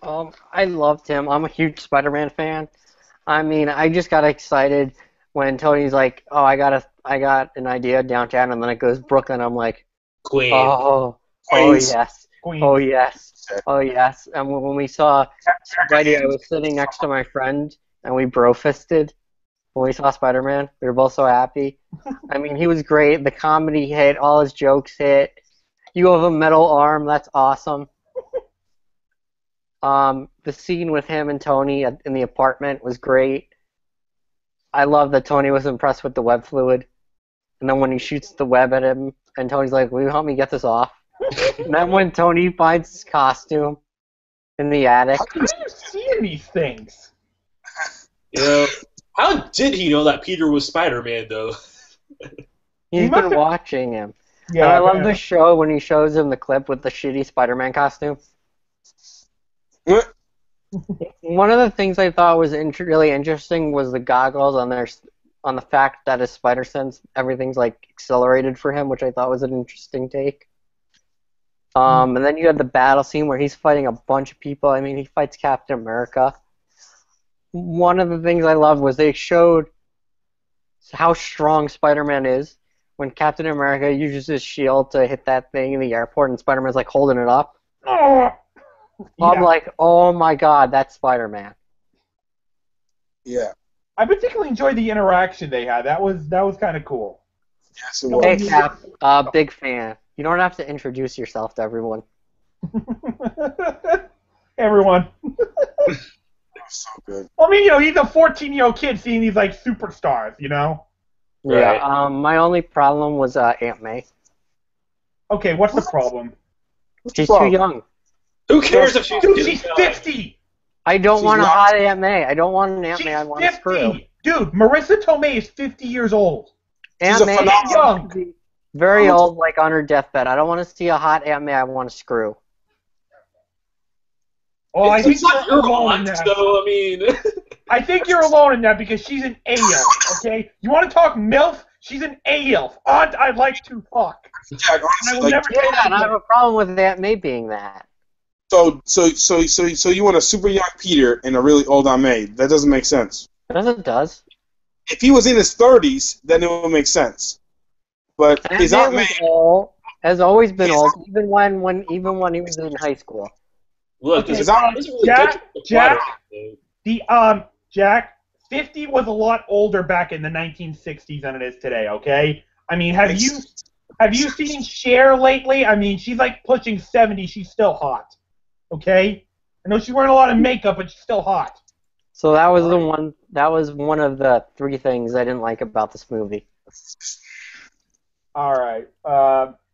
I loved him. I'm a huge Spider-Man fan. I mean, I just got excited when Tony's like, "Oh, I got an idea downtown," and then it goes Brooklyn. I'm like, Queen. oh Queens. yes, Queen. oh yes, oh yes. And when we saw Spidey, I was sitting next to my friend, and we bro-fisted. When we saw Spider-Man, we were both so happy. I mean, he was great. The comedy hit. All his jokes hit. You have a metal arm. That's awesome. The scene with him and Tony in the apartment was great. I love that Tony was impressed with the web fluid. And then when he shoots the web at him, and Tony's like, will you help me get this off? And then when Tony finds his costume in the attic. How are you seeing these things? How did he know that Peter was Spider-Man, though? He's been watching him. Yeah, and I love the show when he shows him the clip with the shitty Spider-Man costume. One of the things I thought was really interesting was the goggles on the fact that his spider sense, everything's like accelerated for him, which I thought was an interesting take. And then you had the battle scene where he's fighting a bunch of people. I mean, he fights Captain America. One of the things I loved was they showed how strong Spider-Man is when Captain America uses his shield to hit that thing in the airport and Spider-Man's like holding it up. I'm like, oh my god, that's Spider-Man. Yeah. I particularly enjoyed the interaction they had. That was kind of cool. Yes, it was. Hey, Cap, big fan. You don't have to introduce yourself to everyone. Everyone. So good. Well, I mean, he's a 14-year-old kid seeing these like superstars, Right. Yeah. My only problem was Aunt May. Okay, what's the problem? She's too young. Who cares if she's Dude, too she's young? 50. I don't She's want a not- hot Aunt May. I don't want an Aunt She's May. I want 50. a screw. Dude, Marissa Tomei is 50 years old. She's Aunt a May phenomenal- is very old, like on her deathbed. I don't want to see a hot Aunt May. I want a screw. Oh, I think It's not you're your alone in aunt, that. so, I mean... I think you're alone in that because she's an AILF, okay? You want to talk MILF? She's an AILF. Aunt, I'd like to fuck. Jack, I honestly, will like, never Yeah, and I have a problem with Aunt May being that. so you want a super young Peter and a really old Aunt May? That doesn't make sense. Yes, it does. If he was in his 30s, then it would make sense. But Aunt his May Aunt May, was old, has always been His- old, even when he was in high school. Look, Okay, this doesn't really Jack, get to the Jack. plot. Jack, 50 was a lot older back in the 1960s than it is today, okay? I mean, have you seen Cher lately? I mean, she's like pushing 70. She's still hot, okay? I know she's wearing a lot of makeup, but she's still hot. So that was one of the three things I didn't like about this movie. All right.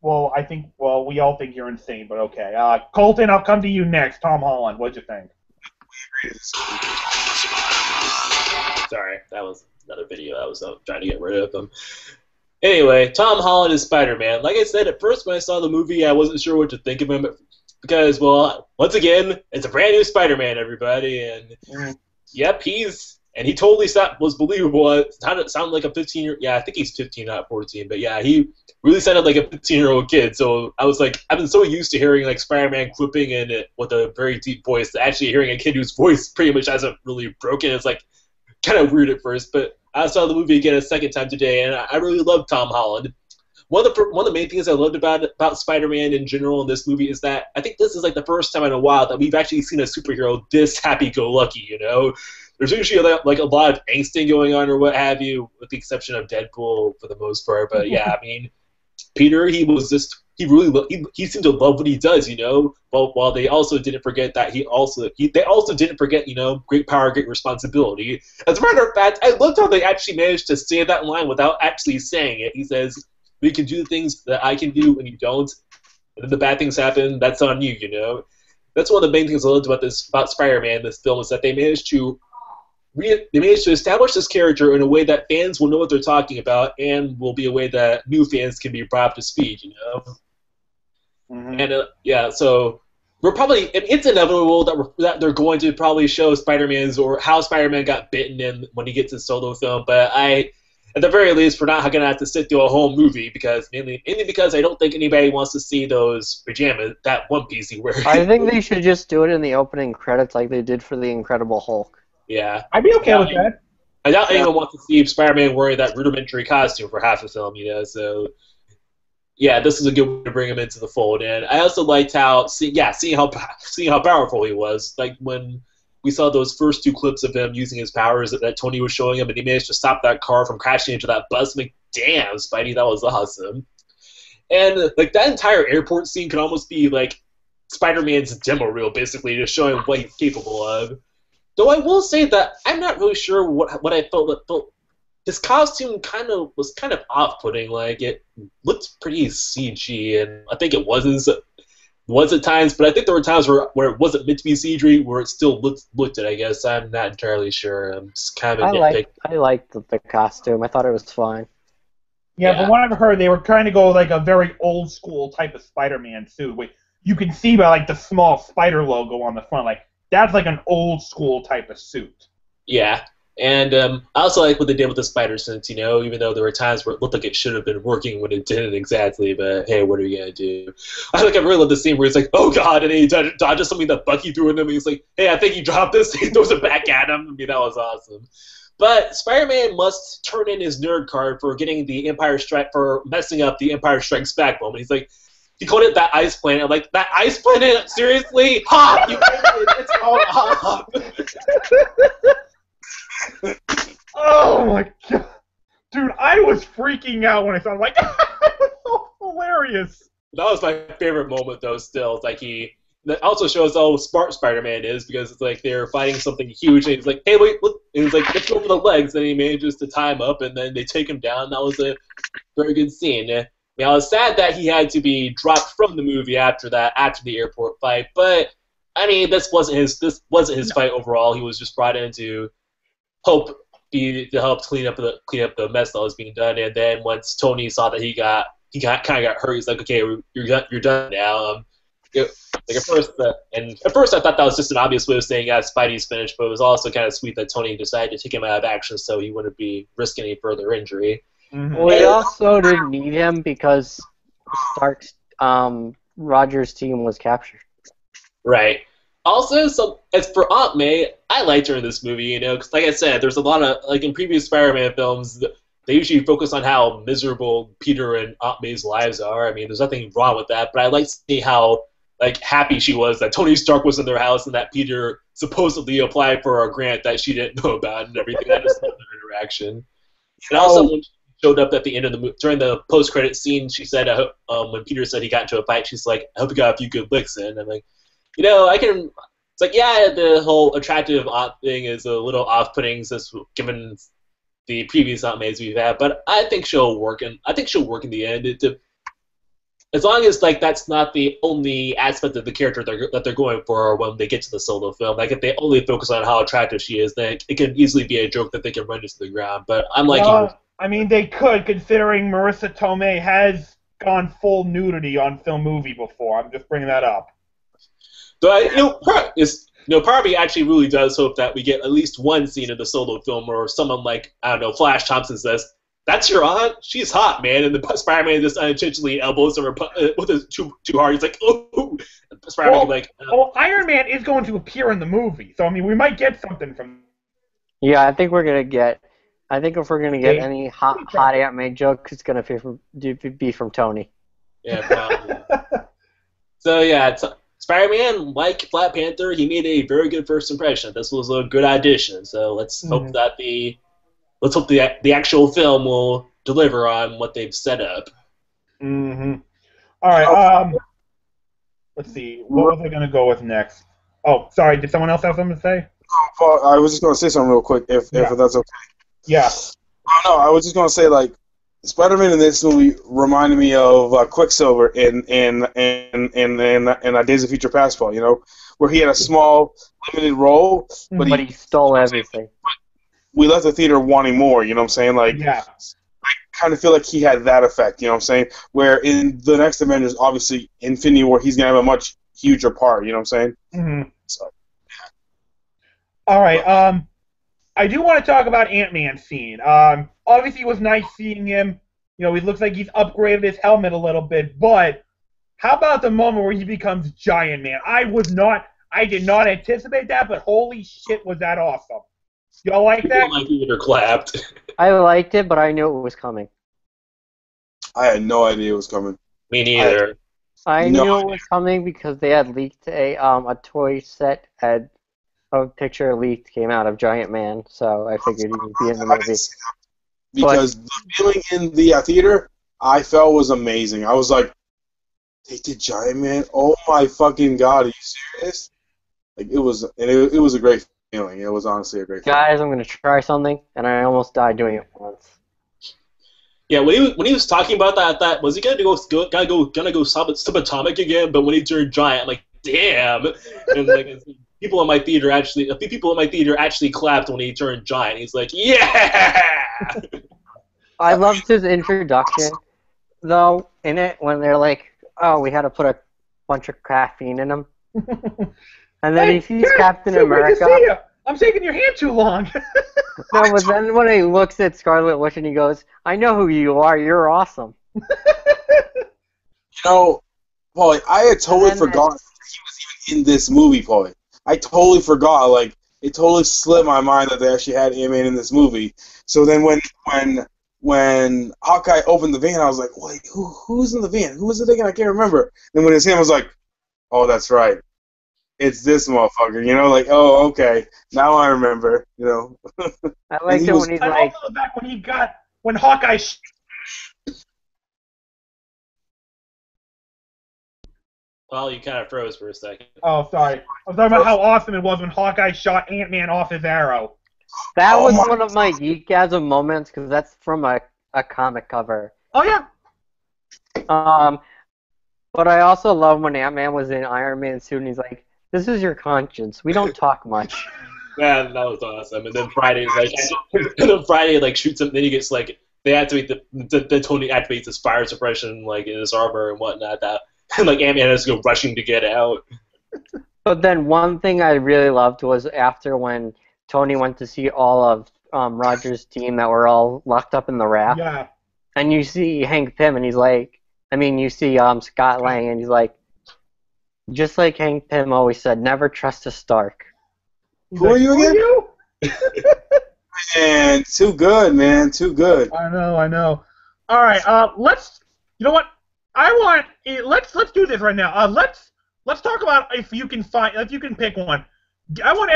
Well, we all think you're insane, but okay. Colton, I'll come to you next. Tom Holland, what'd you think? Sorry, that was another video I was trying to get rid of them. Anyway, Tom Holland is Spider-Man. Like I said, at first when I saw the movie, I wasn't sure what to think of him because, well, once again, it's a brand new Spider-Man, everybody, and yep, he totally was believable. It sounded like a 15-year. Yeah, I think he's 15, not 14, but yeah, he really sounded like a 15-year-old kid. So I was like, I've been so used to hearing like Spider-Man quipping and with a very deep voice, that actually hearing a kid whose voice pretty much hasn't really broken. It's like kind of weird at first, but I saw the movie again a second time today, and I really love Tom Holland. One of the main things I loved about Spider-Man in general in this movie is that I think this is like the first time in a while that we've actually seen a superhero this happy-go-lucky. You know, there's usually like a lot of angsting going on or what have you, with the exception of Deadpool for the most part. But yeah, I mean, Peter, he seemed to love what he does, you know. While they also didn't forget that they also didn't forget, you know, great power, great responsibility. As a matter of fact, I loved how they actually managed to say that line without actually saying it. He says, "We can do things that I can do and you don't, and then the bad things happen. That's on you," you know. That's one of the main things I loved about Spider-Man. This film is that they managed to establish this character in a way that fans will know what they're talking about, and will be a way that new fans can be brought up to speed, you know. Mm-hmm. And yeah, so we're probably it's inevitable that they're going to probably show Spider-Man's or how Spider-Man got bitten in when he gets his solo film. But at the very least, we're not going to have to sit through a whole movie mainly because I don't think anybody wants to see those pajamas, that one piece he wears. I think they should just do it in the opening credits like they did for the Incredible Hulk. Yeah, I'd be okay with that. I doubt anyone wants to see Spider-Man wearing that rudimentary costume for half the film, you know. So, yeah, this is a good way to bring him into the fold. And I also liked seeing how powerful he was. Like when we saw those first two clips of him using his powers that Tony was showing him, and he managed to stop that car from crashing into that bus. I'm like, damn, Spidey, that was awesome. And like that entire airport scene could almost be like Spider-Man's demo reel, basically, just showing what he's capable of. Though I will say that I'm not really sure what I felt. His costume was kind of off-putting. Like it looked pretty CG, and I think it was at times. But I think there were times where it wasn't meant to be CG, where it still looked it. I guess I'm not entirely sure. I'm just kind of I liked the costume. I thought it was fine. Yeah, from what I've heard, they were trying to go like a very old school type of Spider-Man suit. You can see by like the small spider logo on the front, like. That's like an old school type of suit. Yeah, and I also like what they did with the spider sense, you know, even though there were times where it looked like it should have been working when it didn't exactly, but hey, what are you going to do? I really love the scene where he's like, oh god, and then he dodges something that Bucky threw at him, and he's like, hey, I think he dropped this, he throws it back at him. I mean, that was awesome. But Spider-Man must turn in his nerd card for messing up the Empire Strikes Back moment. He's like, he called it that ice planet. I'm like, that ice planet? Seriously? Hop! You it's called Hop! Oh my god. Dude, I was freaking out when I saw it. I'm like, that was so hilarious. That was my favorite moment, though, still. It's like that also shows how smart Spider-Man is, because it's like they're fighting something huge, and he's like, hey, wait, look. And he's like, let's go for the legs, and he manages to tie him up, and then they take him down. That was a very good scene. I was sad that he had to be dropped from the movie after the airport fight, but I mean, this wasn't his fight overall. He was just brought in to help clean up the mess that was being done. And then once Tony saw that he kind of got hurt, he's like, okay, you're done now. At first I thought that was just an obvious way of saying, yeah, Spidey's finished, but it was also kind of sweet that Tony decided to take him out of action so he wouldn't be risking any further injury. Mm-hmm. We also didn't need him because Stark's Rogers' team was captured. Right. Also, so as for Aunt May, I liked her in this movie, you know, because like I said, there's a lot of, like in previous Spider-Man films, they usually focus on how miserable Peter and Aunt May's lives are. I mean, there's nothing wrong with that, but I like to see how like happy she was that Tony Stark was in their house and that Peter supposedly applied for a grant that she didn't know about and everything. I just love their interaction. And also, when she showed up at the end of during the post-credit scene, she said, when Peter said he got into a fight, she's like, I hope you got a few good licks in. I'm like, you know, it's like, yeah, the whole attractive aunt thing is a little off-putting given the previous Aunt Mays we've had, but I think she'll work, and I think she'll work in the end. as long as like that's not the only aspect of the character that they're going for when they get to the solo film. Like if they only focus on how attractive she is, then it can easily be a joke that they can run into the ground. But I'm liking. I mean, they could, considering Marissa Tomei has gone full nudity on film movie before. I'm just bringing that up. But part of me actually really does hope that we get at least one scene in the solo film where someone like, I don't know, Flash Thompson says, "That's your aunt? She's hot, man." And the Spider-Man just unintentionally elbows her with his too hard. He's like, "Oh." Spider-Man Iron Man is going to appear in the movie, so I mean, we might get something from. Yeah, I think we're gonna get. I think if we're gonna get any hot Aunt May joke, it's gonna be from Tony. Yeah, probably. So yeah, Spider-Man, like Black Panther, he made a very good first impression. This was a good audition. So let's hope that the actual film will deliver on what they've set up. Mm-hmm. All right. Let's see. What was I going to go with next? Oh, sorry. Did someone else have something to say? I was just going to say something real quick, if that's okay. Yeah. No, I was just going to say, like, Spider-Man in this movie reminded me of Quicksilver in Days of Future Past, you know, where he had a small, limited role, but he stole everything. We left the theater wanting more, you know what I'm saying? Like, yeah. I kind of feel like he had that effect, you know what I'm saying? Where in the next Avengers, obviously, Infinity War, he's going to have a much huger part, you know what I'm saying? Mm-hmm. So, all right, I do want to talk about Ant-Man's scene. Obviously, it was nice seeing him. You know, he looks like he's upgraded his helmet a little bit. But how about the moment where he becomes Giant Man? I did not anticipate that, but holy shit, was that awesome! Y'all like that? People in my theater clapped. I liked it, but I knew it was coming. I had no idea it was coming. Me neither. I knew it was coming because they had leaked a toy set had. A picture leaked came out of Giant Man, so I figured he would be in the movie. Because the feeling in the theater, I felt was amazing. I was like, they did Giant Man? Oh my fucking god, are you serious? Like it was a great feeling. It was honestly a great feeling. Guys, I'm gonna try something, and I almost died doing it once. Yeah, when he was talking about that, I thought, was he gonna go subatomic again? But when he turned giant, I'm like, damn. And like, a few people in my theater actually clapped when he turned giant. He's like, yeah. I loved his introduction, though. In it, when they're like, "Oh, we had to put a bunch of caffeine in him," and then he sees Captain America. I'm taking your hand too long. No, but then when he looks at Scarlet Witch and he goes, "I know who you are. You're awesome." You know, Paulie, I had totally forgotten that he was even in this movie, Paulie. I totally forgot. Like, it totally slipped my mind that they actually had Ant-Man in this movie. So then when Hawkeye opened the van, I was like, wait, who's in the van? Who was it again? I can't remember. And when it's him, I was like, oh, that's right. It's this motherfucker, you know, like, oh, okay, now I remember, you know. I liked it when he's like... also back when Hawkeye... Well, you kind of froze for a second. Oh, sorry. I was talking about how awesome it was when Hawkeye shot Ant-Man off his arrow. That was one of my geekasm moments, because that's from a comic cover. Oh, yeah. But I also love when Ant-Man was in Iron Man's suit, and he's like, "This is your conscience. We don't talk much." Yeah, that was awesome. And then Friday shoots him. Then he gets like they activate the Tony activates his fire suppression like in his armor and whatnot. And like Ant-Man has to go rushing to get out. But then one thing I really loved was after when Tony went to see all of Roger's team that were all locked up in the raft. Yeah. And you see Hank Pym, and he's like, you see Scott Lang, and he's like, just like Hank Pym always said, never trust a Stark. Who are you again? Man, too good, man, too good. I know. All right, you know what? Let's do this right now. Let's talk about if you can pick one. I want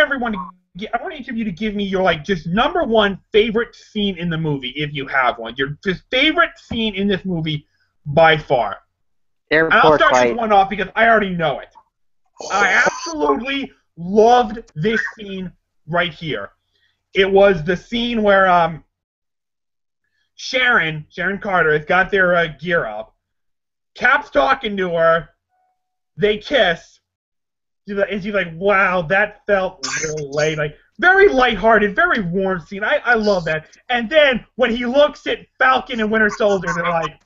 each of you to give me your just number one favorite scene in the movie, if you have one. Your just favorite scene in this movie by far. I'll start this one off because I already know it. I absolutely loved this scene right here. It was the scene where Sharon Carter has got their gear up, Cap's talking to her. They kiss. And she's like, wow, that felt real late. Like, very lighthearted, very warm scene. I love that. And then when he looks at Falcon and Winter Soldier, they're like,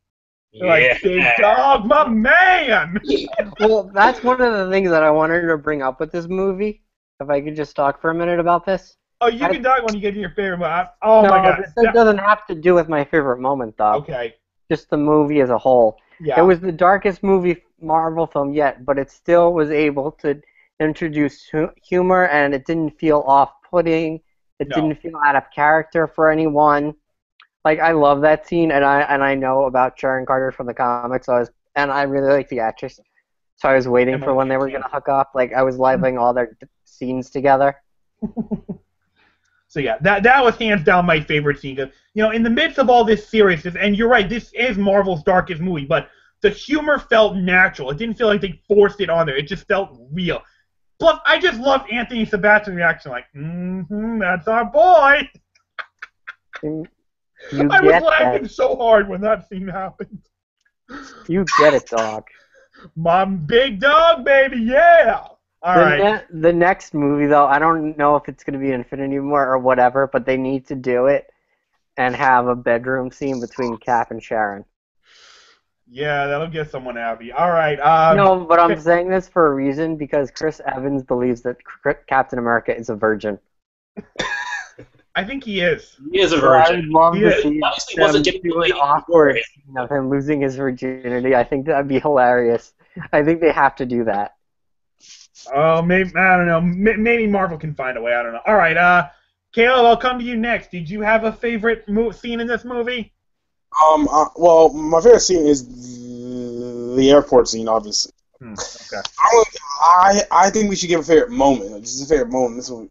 big dog, my man. Well, that's one of the things that I wanted to bring up with this movie. If I could just talk for a minute about this. Oh, you can talk when you get to your favorite moment. Oh no, my god. This doesn't have to do with my favorite moment, though. Okay. Just the movie as a whole. Yeah. It was the darkest Marvel film yet, but it still was able to introduce humor, and it didn't feel off-putting. It didn't feel out of character for anyone. Like, I love that scene, and I know about Sharon Carter from the comics, and I really like the actress. So I was waiting for when they were gonna hook up. Like, I was living all their scenes together. So yeah, that was hands down my favorite scene. Cause, in the midst of all this seriousness, and you're right, this is Marvel's darkest movie, but the humor felt natural. It didn't feel like they forced it on there. It just felt real. Plus, I just loved Anthony Sebastian's reaction, like, that's our boy. I was laughing so hard when that scene happened. You get it, dog. My big dog, baby, yeah. All right. The next movie, though, I don't know if it's going to be Infinity War or whatever, but they need to do it and have a bedroom scene between Cap and Sharon. Yeah, that'll get someone happy. All right. No, but I'm saying this for a reason, because Chris Evans believes that Captain America is a virgin. I think he is. He is a virgin. I would love to see them do an awkward scene of him losing his virginity. I think that would be hilarious. I think they have to do that. Oh, maybe, I don't know. Maybe Marvel can find a way. I don't know. All right, Caleb, I'll come to you next. Did you have a favorite scene in this movie? Well, my favorite scene is the airport scene, obviously. Okay. I think we should give a favorite moment. Like, just a favorite moment. This one,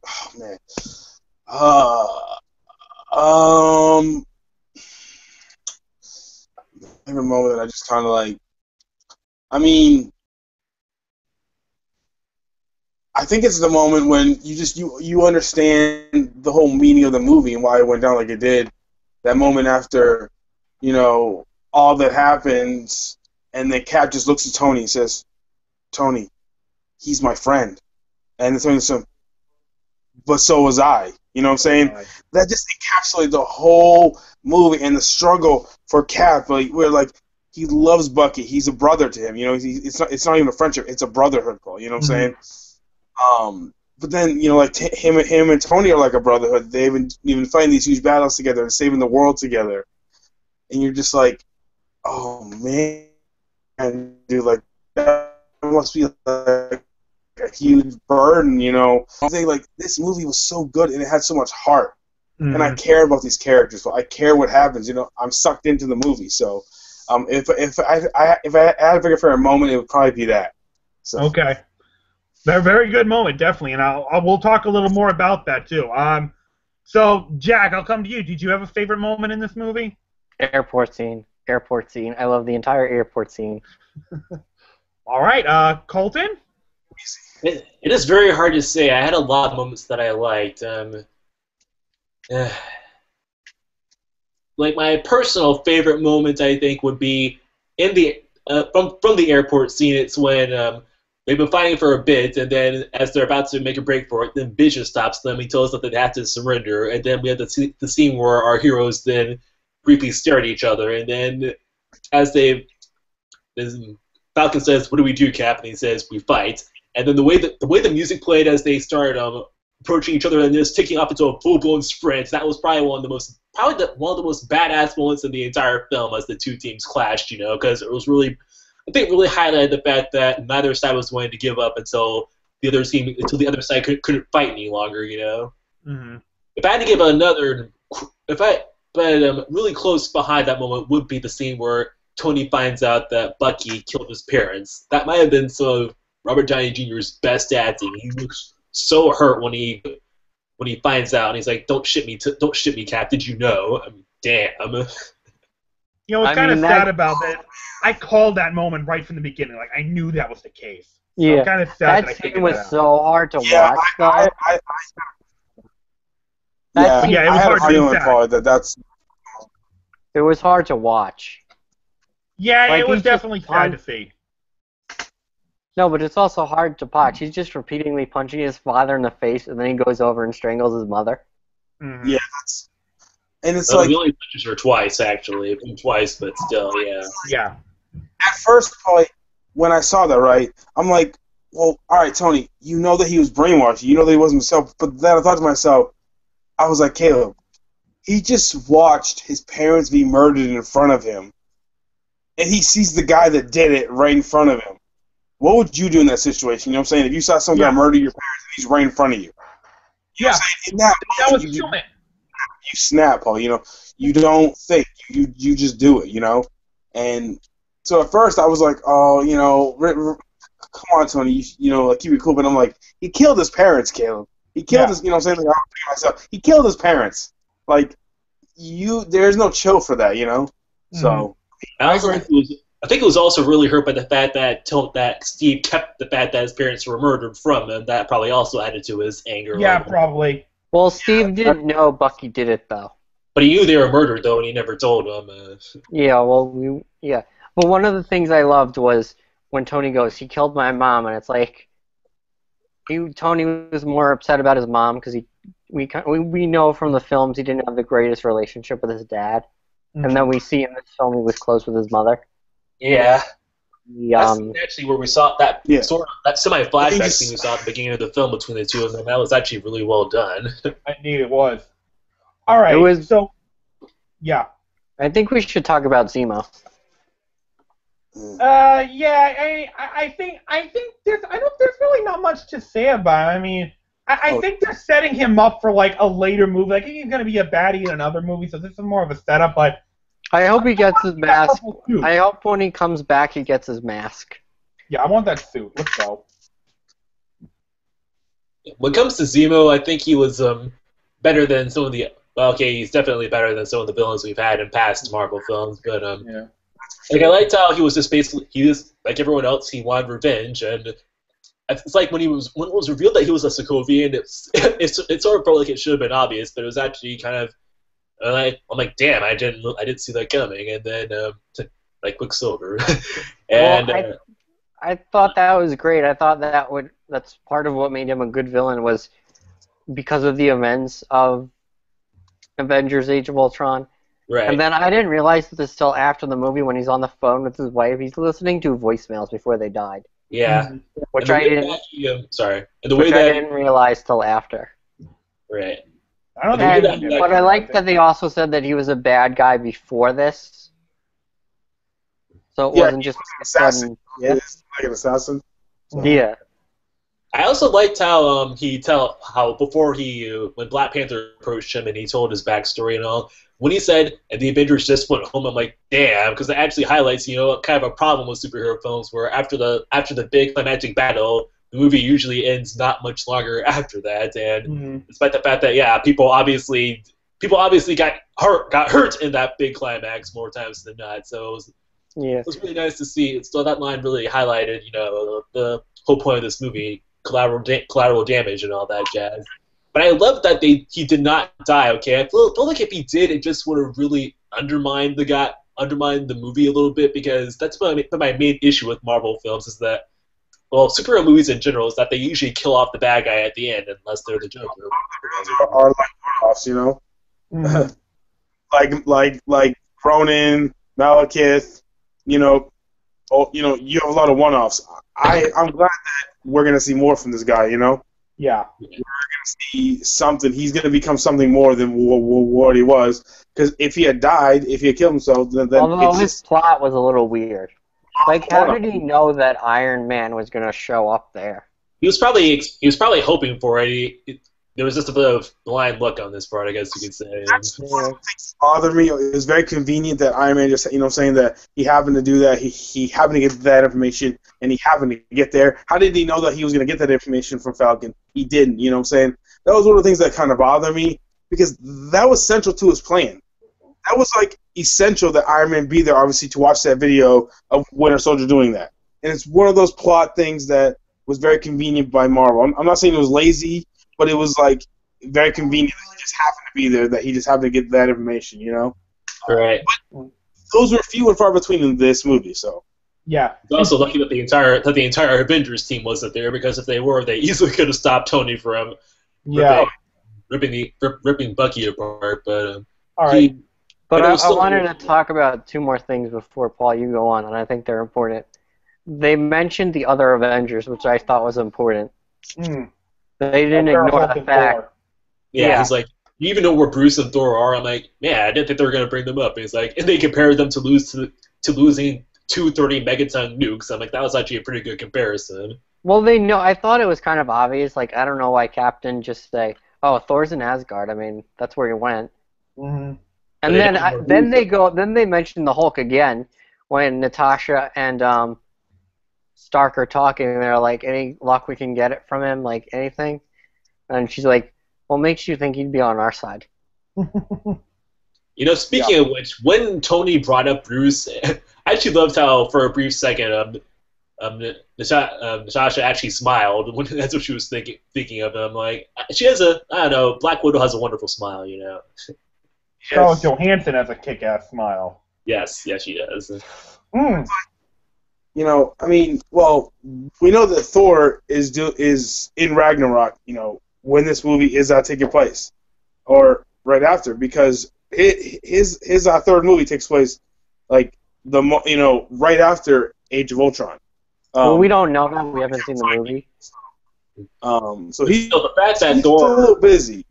oh man. Favorite moment that I just kind of like. I mean, I think it's the moment when you understand the whole meaning of the movie and why it went down like it did. That moment after, all that happens, and then Cap just looks at Tony and says, "Tony, he's my friend," and then Tony says, "But so was I." You know what I'm saying? Right. That just encapsulates the whole movie and the struggle for Cap. Like, where he loves Bucky, he's a brother to him. It's not even a friendship; it's a brotherhood, Paul. You know what I'm saying? But then, him and Tony are like a brotherhood. They've been fighting these huge battles together and saving the world together. And you're just like, oh man, dude, like that must be like a huge burden, I think this movie was so good and it had so much heart, and I care about these characters. I care what happens. I'm sucked into the movie. So, if I had to pick a favorite moment, it would probably be that. So. Okay. Very, very good moment, definitely, and we'll talk a little more about that too. So Jack, I'll come to you. Did you have a favorite moment in this movie? Airport scene. I love the entire airport scene. All right, Colton. It is very hard to say. I had a lot of moments that I liked. Like my personal favorite moment, I think, would be in the from the airport scene. It's when they've been fighting for a bit, and then as they're about to make a break for it, then Vision stops them. He tells them that they have to surrender, and then we have the scene where our heroes then briefly stare at each other, and then as Falcon says, "What do we do, Cap?" and he says, "We fight." And then the way the music played as they started approaching each other and just taking off into a full-blown sprint, that was probably one of the most badass moments in the entire film as the two teams clashed, because it was really, I think, really highlighted the fact that neither side was willing to give up until the other side couldn't fight any longer, Mm-hmm. If I had to give another, really close behind that moment would be the scene where Tony finds out that Bucky killed his parents. That might have been some of Robert Downey Jr.'s best acting. He looks so hurt when he finds out, and he's like, "Don't ship me, Cap. Did you know?" I mean, damn. What's kind of sad about it, I called that moment right from the beginning. Like, I knew that was the case. So yeah, I'm kind of sad that scene was so hard to watch. It was hard to It was hard to watch. Yeah, Like, it was he's just definitely sad to see. No, but it's also hard to watch. He's just repeatedly punching his father in the face, and then he goes over and strangles his mother. Mhm. Yeah, and it's like he only punches her twice, actually. Twice, but still, yeah. Yeah. at first, probably when I saw that, right, I'm like, well, all right, Tony, you know that he was brainwashed, you know that he wasn't himself. But then I thought to myself, I was like, Caleb, he just watched his parents be murdered in front of him, and he sees the guy that did it right in front of him. What would you do in that situation? You know what I'm saying? If you saw some guy murder your parents and he's right in front of you. You know what I'm saying? In That was you human. snap, Paul. You know, you don't think. You just do it, you know? And so at first I was like, oh, you know, come on, Tony, you know, like, keep it cool. But I'm like, he killed his parents, Caleb. He killed his, you know what I'm saying? Like, I'm thinking to myself, he killed his parents. Like, there's no chill for that, you know? So. I think it was also really hurt by the fact that Steve kept the fact that his parents were murdered from him. That probably also added to his anger. Yeah, level. probably. Well, Steve didn't know Bucky did it, though. But he knew they were murdered, though, and he never told him. Yeah, well, But one of the things I loved was when Tony goes, he killed my mom, and it's like, Tony was more upset about his mom because we know from the films he didn't have the greatest relationship with his dad. And then we see in this film he was close with his mother. Yeah. That's actually where we saw that that semi-flashback Just- scene we saw at the beginning of the film between the two of them. That was actually really well done. Indeed, it was. All right. It was- So, yeah. I think we should talk about Zemo. Yeah. I think there's really not much to say about it. I mean, I think they're setting him up for like a later movie. Like, he's gonna be a baddie in another movie, so this is more of a setup. But I hope he gets his mask. Suit. I hope when he comes back he gets his mask. Yeah, I want that suit. Let's go. When it comes to Zemo, I think he was better than some of the. Well, okay, he's definitely better than some of the villains we've had in past Marvel films. But Yeah. like, I liked how he was just basically like everyone else. He wanted revenge, and it's like when it was revealed that he was a Sokovian. It sort of felt like it should have been obvious, but it was actually kind of. I'm like, damn, I didn't see that coming, and then like Quicksilver, and Well, I thought that was great. I thought that's part of what made him a good villain was because of the events of Avengers: Age of Ultron. right. And then I didn't realize this till after the movie when he's on the phone with his wife. He's listening to voicemails before they died, Yeah, which And I the way didn't. that and the Which way I that didn't realize till after. right. I don't And- think he did But I like that they also said that he was a bad guy before this. So it Yeah, wasn't just assassin. Yeah. He's like an assassin. Yeah. I also liked how before when Black Panther approached him and he told his backstory and all, when he said and the Avengers just went home, I'm like, damn, because it actually highlights kind of a problem with superhero films where after the big climactic battle, the movie usually ends not much longer after that, and despite the fact that people obviously got hurt in that big climax more times than not, so it was really nice to see. So that line really highlighted the whole point of this movie. Collateral damage and all that jazz. But I love that he did not die. Okay, I feel like if he did, it just would have really undermined the movie a little bit, because that's my main issue with Marvel films is that, well, superhero movies in general, is that they usually kill off the bad guy at the end unless they're the Joker. Are like one-offs, you know, like Cronin, Malekith, you know, you have a lot of one-offs. I'm glad that we're gonna see more from this guy. You know, Yeah. we're gonna see something. He's gonna become something more than what he was. Because if he had died, if he had killed himself, then Although it's his just plot was a little weird. Like, how did he know that Iron Man was going to show up there? He was probably hoping for it. There was just a bit of blind luck on this part, I guess you could say. That's one of the things that bothered me. It was very convenient that Iron Man just, saying that he happened to do that. He happened to get that information, and he happened to get there. How did he know that he was going to get that information from Falcon? He didn't, you know what I'm saying? That was one of the things that kind of bothered me, because that was central to his plan. That was, like, essential that Iron Man be there, obviously, to watch that video of Winter Soldier doing that. And it's one of those plot things that was very convenient by Marvel. I'm not saying it was lazy, but it was, like, very convenient that he just happened to be there, that he just happened to get that information, you know? Right. those were few and far between in this movie. So Yeah. It's also lucky that the entire Avengers team wasn't there, because if they were, they easily could have stopped Tony from Yeah. ripping Bucky apart. But All right. But it I was still- wanted to talk about two more things before, Paul, you go on, and I think they're important. They mentioned the other Avengers, which I thought was important. Mm. They didn't They're ignore the helping fact. Thor. yeah, he's like, you even know where Bruce and Thor are. I'm like, man, I didn't think they were gonna bring them up. And he's like, and they compared them to losing 230 megaton nukes. I'm like, that was actually a pretty good comparison. Well, they know. I thought it was kind of obvious. Like, I don't know why Captain just say, "Oh, Thor's in Asgard." I mean, that's where he went. Mm-hmm. And then they mention the Hulk again when Natasha and Stark are talking. And they're like, "Any luck we can get it from him? Like anything?" And she's like, "What makes you think he'd be on our side?" You know, speaking of which, when Tony brought up Bruce, I actually loved how for a brief second, Natasha actually smiled when that's what she was thinking of. And I'm like, she has I don't know, Black Widow has a wonderful smile, you know. Scarlett Johansson has a kick-ass smile. Yes, she does. Mm. you know, I mean, well, we know that Thor is in Ragnarok. You know, when this movie is taking place, or right after, because his third movie takes place like right after Age of Ultron. Well, we don't know that. We haven't seen the movie. So he's still, the fact that he's Thor, a little busy.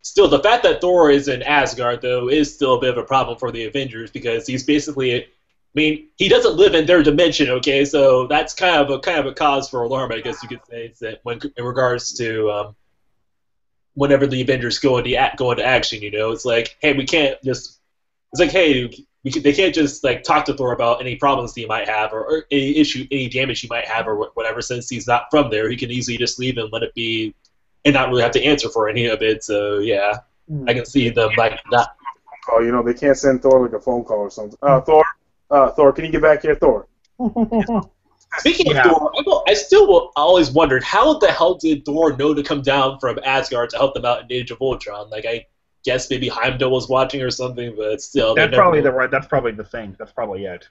Still, the fact that Thor is in Asgard, though, is still a bit of a problem for the Avengers, because he's basically, I mean, he doesn't live in their dimension, okay? So that's kind of a cause for alarm, I guess you could say, that in regards to whenever the Avengers go into action, you know, it's like, hey, we can't just, it's like, hey, they can't just like talk to Thor about any problems he might have, or any damage he might have, or whatever. Since he's not from there, he can easily just leave and let it be, and not really have to answer for any of it. So yeah, I can see them like not. Oh, you know, they can't send Thor like a phone call or something. Thor, can you get back here, Thor? Speaking of Thor, I still always wondered, how the hell did Thor know to come down from Asgard to help them out in Age of Ultron? Like, I guess maybe Heimdall was watching or something, but still. That's probably the thing. That's probably it.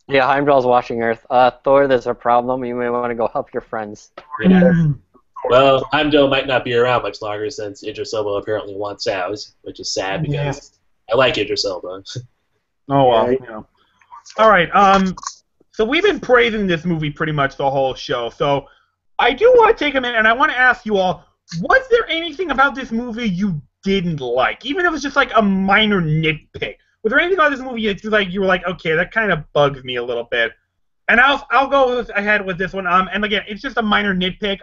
Yeah, Heimdall's watching Earth. Thor, there's a problem. You may want to go help your friends. Yeah. Well, Heimdall might not be around much longer since Idris Elba apparently wants out, which is sad because I like Idris Elba. Oh well, you know. All right. So we've been praising this movie pretty much the whole show. So I do want to take a minute and I want to ask you all: was there anything about this movie you didn't like, even if it was just like a minor nitpick? Was there anything about this movie that you were like, okay, that kind of bugs me a little bit? And I'll go ahead with this one. And again, it's just a minor nitpick.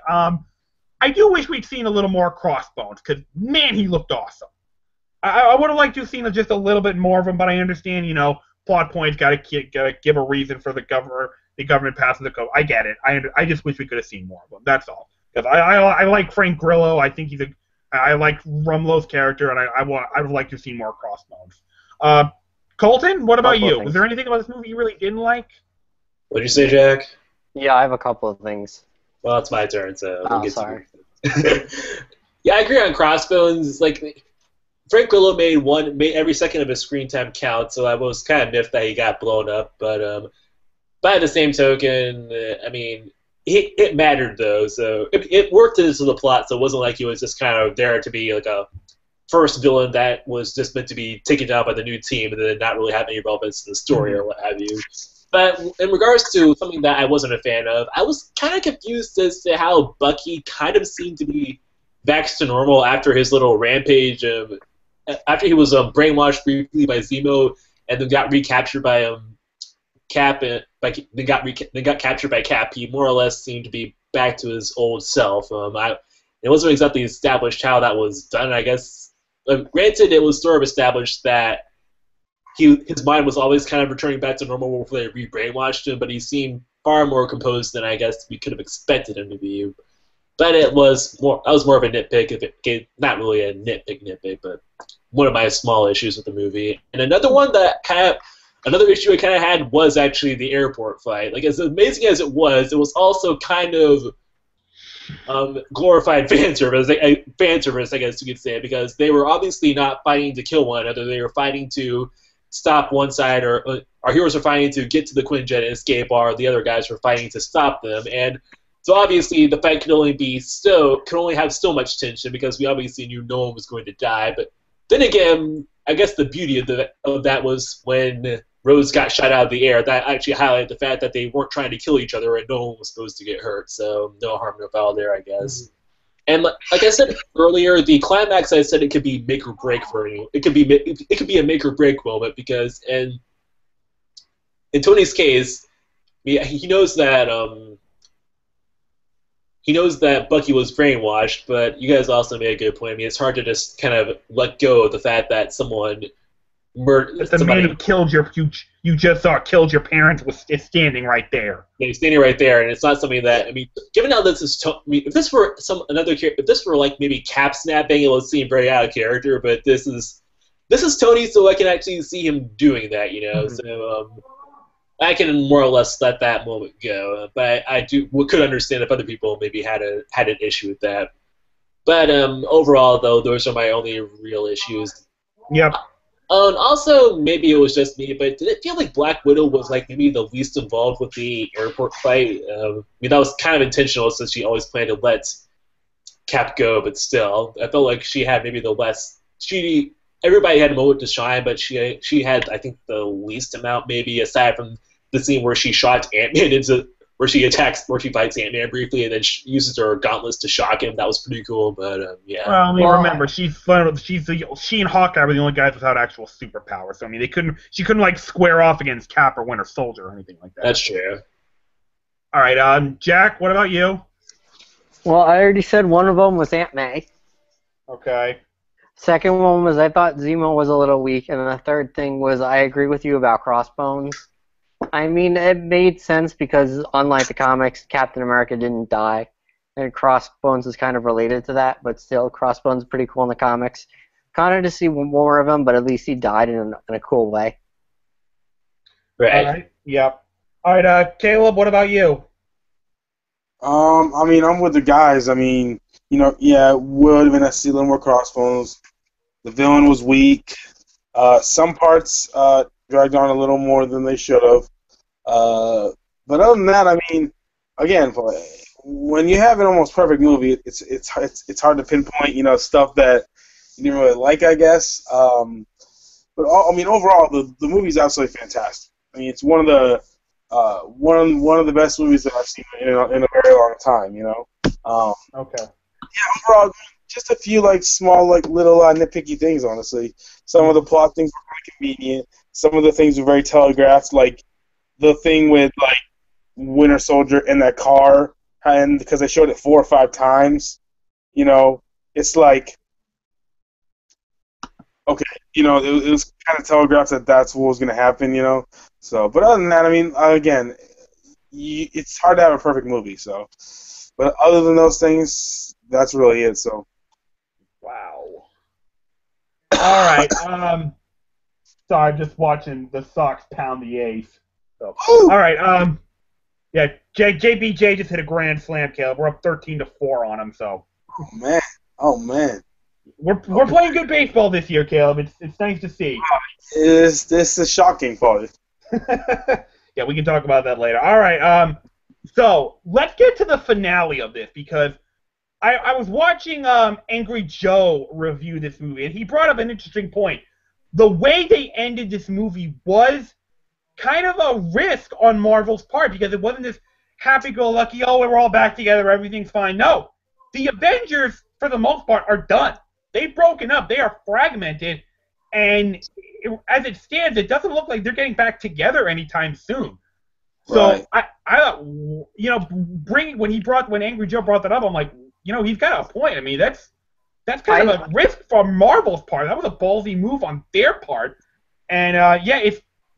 I do wish we'd seen a little more Crossbones, because man, he looked awesome. I would have liked to have seen just a little bit more of him, but I understand, you know, plot points gotta give a reason for the government passing the code. I get it. I just wish we could have seen more of him. That's all. Because I like Frank Grillo. I think I like Rumlow's character, and I would like to see more Crossbones. Colton, what about you? Was there anything about this movie you really didn't like? What'd you say, Jack? Yeah, I have a couple of things. Well, it's my turn, so we'll get sorry. Yeah, I agree on Crossbones. Like, Frank Grillo made every second of his screen time count, so I was kind of miffed that he got blown up. But by the same token, I mean, it mattered though, so it worked into the plot. So it wasn't like he was just kind of there to be like a first villain that was just meant to be taken down by the new team and then not really have any relevance to the story or what have you. But in regards to something that I wasn't a fan of, I was kind of confused as to how Bucky kind of seemed to be back to normal after his little rampage. After he was brainwashed briefly by Zemo and then got recaptured by Cap, then got captured by Cap, he more or less seemed to be back to his old self. It wasn't exactly established how that was done, I guess. Granted, it was sort of established that his mind was always kind of returning back to normal before they re-brainwashed him, but he seemed far more composed than I guess we could have expected him to be. But that was more of a nitpick, not really a nitpick, but one of my small issues with the movie. And another issue I kind of had was actually the airport fight. Like, as amazing as it was also kind of glorified fan service, I guess you could say, because they were obviously not fighting to kill one another. They were fighting to stop one side, or our heroes are fighting to get to the Quinjet and escape, while the other guys are fighting to stop them. And so obviously the fight could only have so much tension because we obviously knew no one was going to die. But then again, I guess the beauty of that was when Rose got shot out of the air. That actually highlighted the fact that they weren't trying to kill each other and no one was supposed to get hurt. So no harm, no foul there, I guess. Mm-hmm. And like I said earlier, the climax, I said it could be make or break for you. It could be a make or break moment because in Tony's case, he knows that Bucky was brainwashed, but you guys also made a good point. I mean, it's hard to just kind of let go of the fact that someone murdered. The man who killed you just saw killed your parents is standing right there. Yeah, he's standing right there, and it's not something that given how this is, if this were like maybe Cap snapping, it would seem very out of character. But this is Tony, so I can actually see him doing that, Mm-hmm. So I can more or less let that moment go. But I could understand if other people maybe had an issue with that. But overall, though, those are my only real issues. Yep. And also, maybe it was just me, but did it feel like Black Widow was like maybe the least involved with the airport fight? That was kind of intentional since she always planned to let Cap go, but still, I felt like she had maybe the less. Everybody had a moment to shine, but she had, I think, the least amount, maybe aside from the scene where she shot Ant-Man where she fights Ant-Man briefly and then uses her gauntlets to shock him. That was pretty cool, but yeah. Well, remember, she and Hawkeye were the only guys without actual superpowers. So she couldn't like square off against Cap or Winter Soldier or anything like that. That's true. All right, Jack, what about you? Well, I already said one of them was Aunt May. Okay. Second one was I thought Zemo was a little weak, and the third thing was I agree with you about Crossbones. I mean, it made sense because, unlike the comics, Captain America didn't die, and Crossbones is kind of related to that, but still, Crossbones is pretty cool in the comics. Kind of to see more of him, but at least he died in a cool way. Right. All right. Yep. All right, Caleb, what about you? I mean, I'm with the guys. I mean, yeah, it would have been a little more Crossbones. The villain was weak. Some parts dragged on a little more than they should have. But other than that, I mean, again, when you have an almost perfect movie, it's hard to pinpoint, stuff that you didn't really like, I guess. But overall, the movie's absolutely fantastic. I mean, it's one of the best movies that I've seen in a very long time. Okay. Yeah, overall, just a few small, little nitpicky things. Honestly, some of the plot things were kind of convenient. Some of the things were very telegraphed, like the thing with Winter Soldier in that car, and because they showed it 4 or 5 times, it's like, okay, it was kind of telegraphed that that's what was going to happen, So, but other than that, I mean, again, it's hard to have a perfect movie. So, but other than those things, that's really it. So. Wow. All right. Sorry, just watching the Sox pound the A's. So, all right. Yeah, JBJ just hit a grand slam, Caleb. We're up 13-4 on him. So. Oh man. We're playing good baseball this year, Caleb. It's nice to see. This is shocking for you. Yeah, we can talk about that later. All right. So let's get to the finale of this because I was watching Angry Joe review this movie, and he brought up an interesting point. The way they ended this movie was kind of a risk on Marvel's part because it wasn't this happy-go-lucky, oh, we're all back together, everything's fine. No. The Avengers, for the most part, are done. They've broken up. They are fragmented. And as it stands, it doesn't look like they're getting back together anytime soon. So right. I thought, when Angry Joe brought that up, I'm like, he's got a point. I mean, that's kind of a risk from Marvel's part. That was a ballsy move on their part. And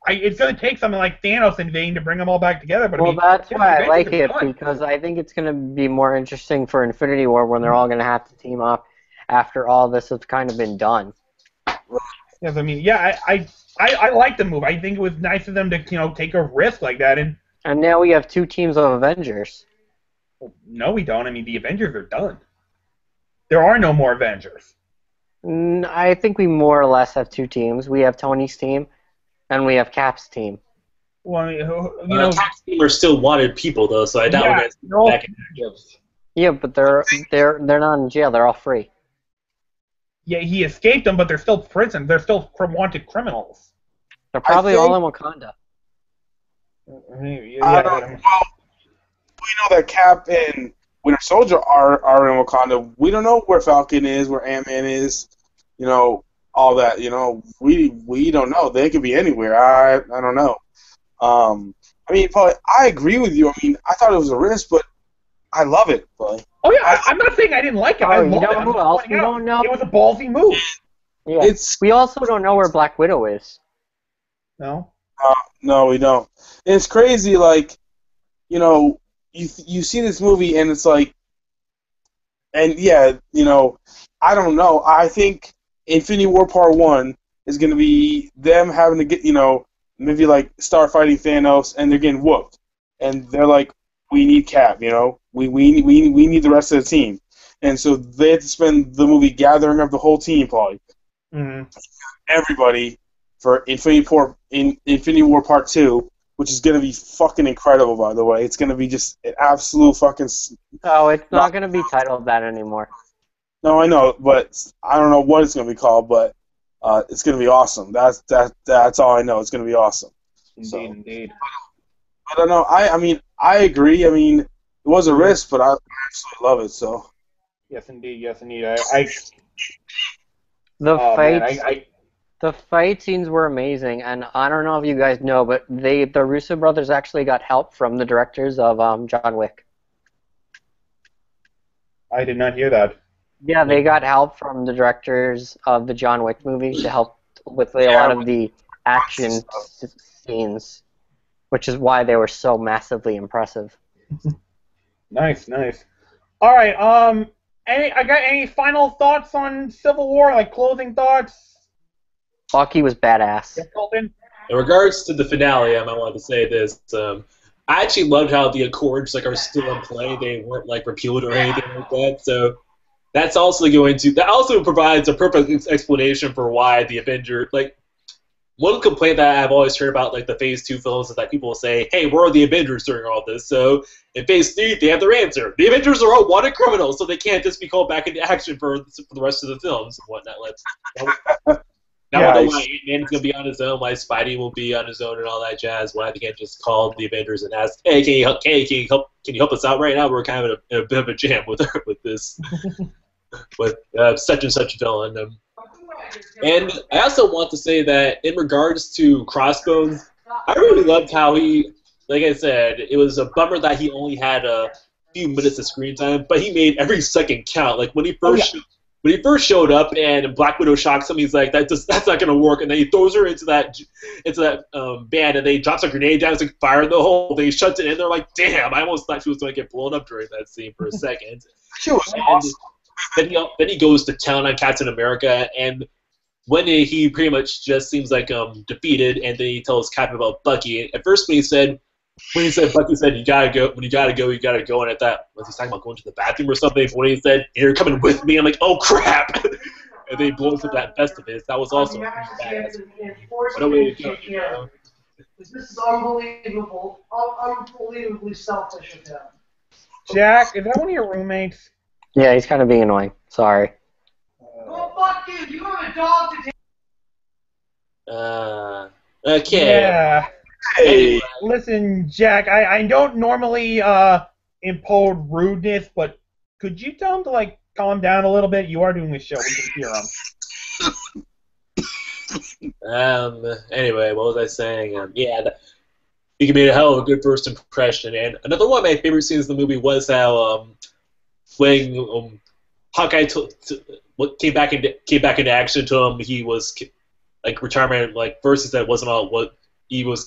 it's going to take something like Thanos invading to bring them all back together. But that's why I like it because I think it's going to be more interesting for Infinity War when they're all going to have to team up after all this has kind of been done. Yes, I mean, yeah, I like the move. I think it was nice of them to take a risk like that. And now we have 2 teams of Avengers. Well, no, we don't. I mean, the Avengers are done. There are no more Avengers. I think we more or less have 2 teams. We have Tony's team And we have Cap's team. Well, I mean, Cap's team are still wanted people though, so I doubt we're yeah, gonna see they're all them back in fugitives. Yeah, but they're not in jail. They're all free. Yeah, he escaped them, but they're still prison. They're still wanted criminals. They're probably think- all in Wakanda. Maybe, I yeah. don't, well, we know that Cap and Winter Soldier are in Wakanda. We don't know where Falcon is, where Ant-Man is, all that. We don't know. They could be anywhere. I don't know. I mean, Paul, I agree with you. I mean, I thought it was a risk, but I love it, Paul. Oh yeah, I'm not saying I didn't like it. I Oh, you love know it. I'm who just else pointing we out don't know? It was a ballsy move. Yeah. It's We also don't know where Black Widow is. No. no, we don't. And it's crazy. You see this movie and it's like, and yeah, I don't know. I think Infinity War Part 1 is going to be them having to get, maybe start fighting Thanos, and they're getting whooped, and they're like, we need Cap, we need the rest of the team, and so they have to spend the movie gathering up the whole team, probably everybody for Infinity War Part 2, which is going to be fucking incredible, by the way. It's going to be just an absolute fucking. Oh, it's not going to be titled that anymore. No, I know, but I don't know what it's going to be called, but it's going to be awesome. That's all I know. It's going to be awesome. Indeed. I don't know. I mean, I agree. I mean, it was a risk, but I absolutely love it. So. Yes, indeed. The fight scenes were amazing, and I don't know if you guys know, but the Russo brothers actually got help from the directors of John Wick. I did not hear that. Yeah, they got help from the directors of the John Wick movie to help with a lot of the action scenes, which is why they were so massively impressive. Nice. All right. I got any final thoughts on Civil War? Like closing thoughts? Bucky was badass. Yes, Colton? In regards to the finale, I wanted to say this. I actually loved how the Accords are still in play. They weren't repealed or anything like that. So that also provides a perfect explanation for why the Avengers. One complaint that I've always heard about the Phase 2 films is that people will say, "Hey, where are the Avengers during all this?" So in Phase 3, they have their answer. The Avengers are all wanted criminals, so they can't just be called back into action for the rest of the films and whatnot. Now I know why Ant-Man's going to be on his own, why Spidey will be on his own and all that jazz, why they can't just call the Avengers and ask, "Hey, can you help us out right now? We're kind of in a bit of a jam with this, with such and such villain." And I also want to say that in regards to Crossbones, I really loved how he, like I said, it was a bummer that he only had a few minutes of screen time, but he made every second count. When he first showed up and Black Widow shocks him, he's like, that's not gonna work, and then he throws her into that band, and then he drops a grenade down, it's fire in the hole, then he shuts it in. They're like, damn, I almost thought she was gonna get blown up during that scene for a second. She was awesome. Then he goes to town on Captain America, and when he pretty much just seems defeated, and then he tells Captain about Bucky. At first, when he said Bucky said you gotta go, you gotta go, and at that was he talking about going to the bathroom or something? But when he said you're coming with me, I'm like, oh crap! And then he blows up that vest of his. That was also badass. What a way to go! This is unbelievable, unbelievably selfish of him. Jack, is that one of your roommates? Yeah, he's kind of being annoying. Sorry. Well, fuck you! You have a dog to take. Okay. Yeah. Hey. Listen, Jack, I don't normally impose rudeness, but could you tell him to calm down a little bit? You are doing the show. We can hear him. Anyway, what was I saying? He made a hell of a good first impression. And another one of my favorite scenes in the movie was how when Hawkeye came back into action to him, he was retirement. First he said it wasn't all what he was.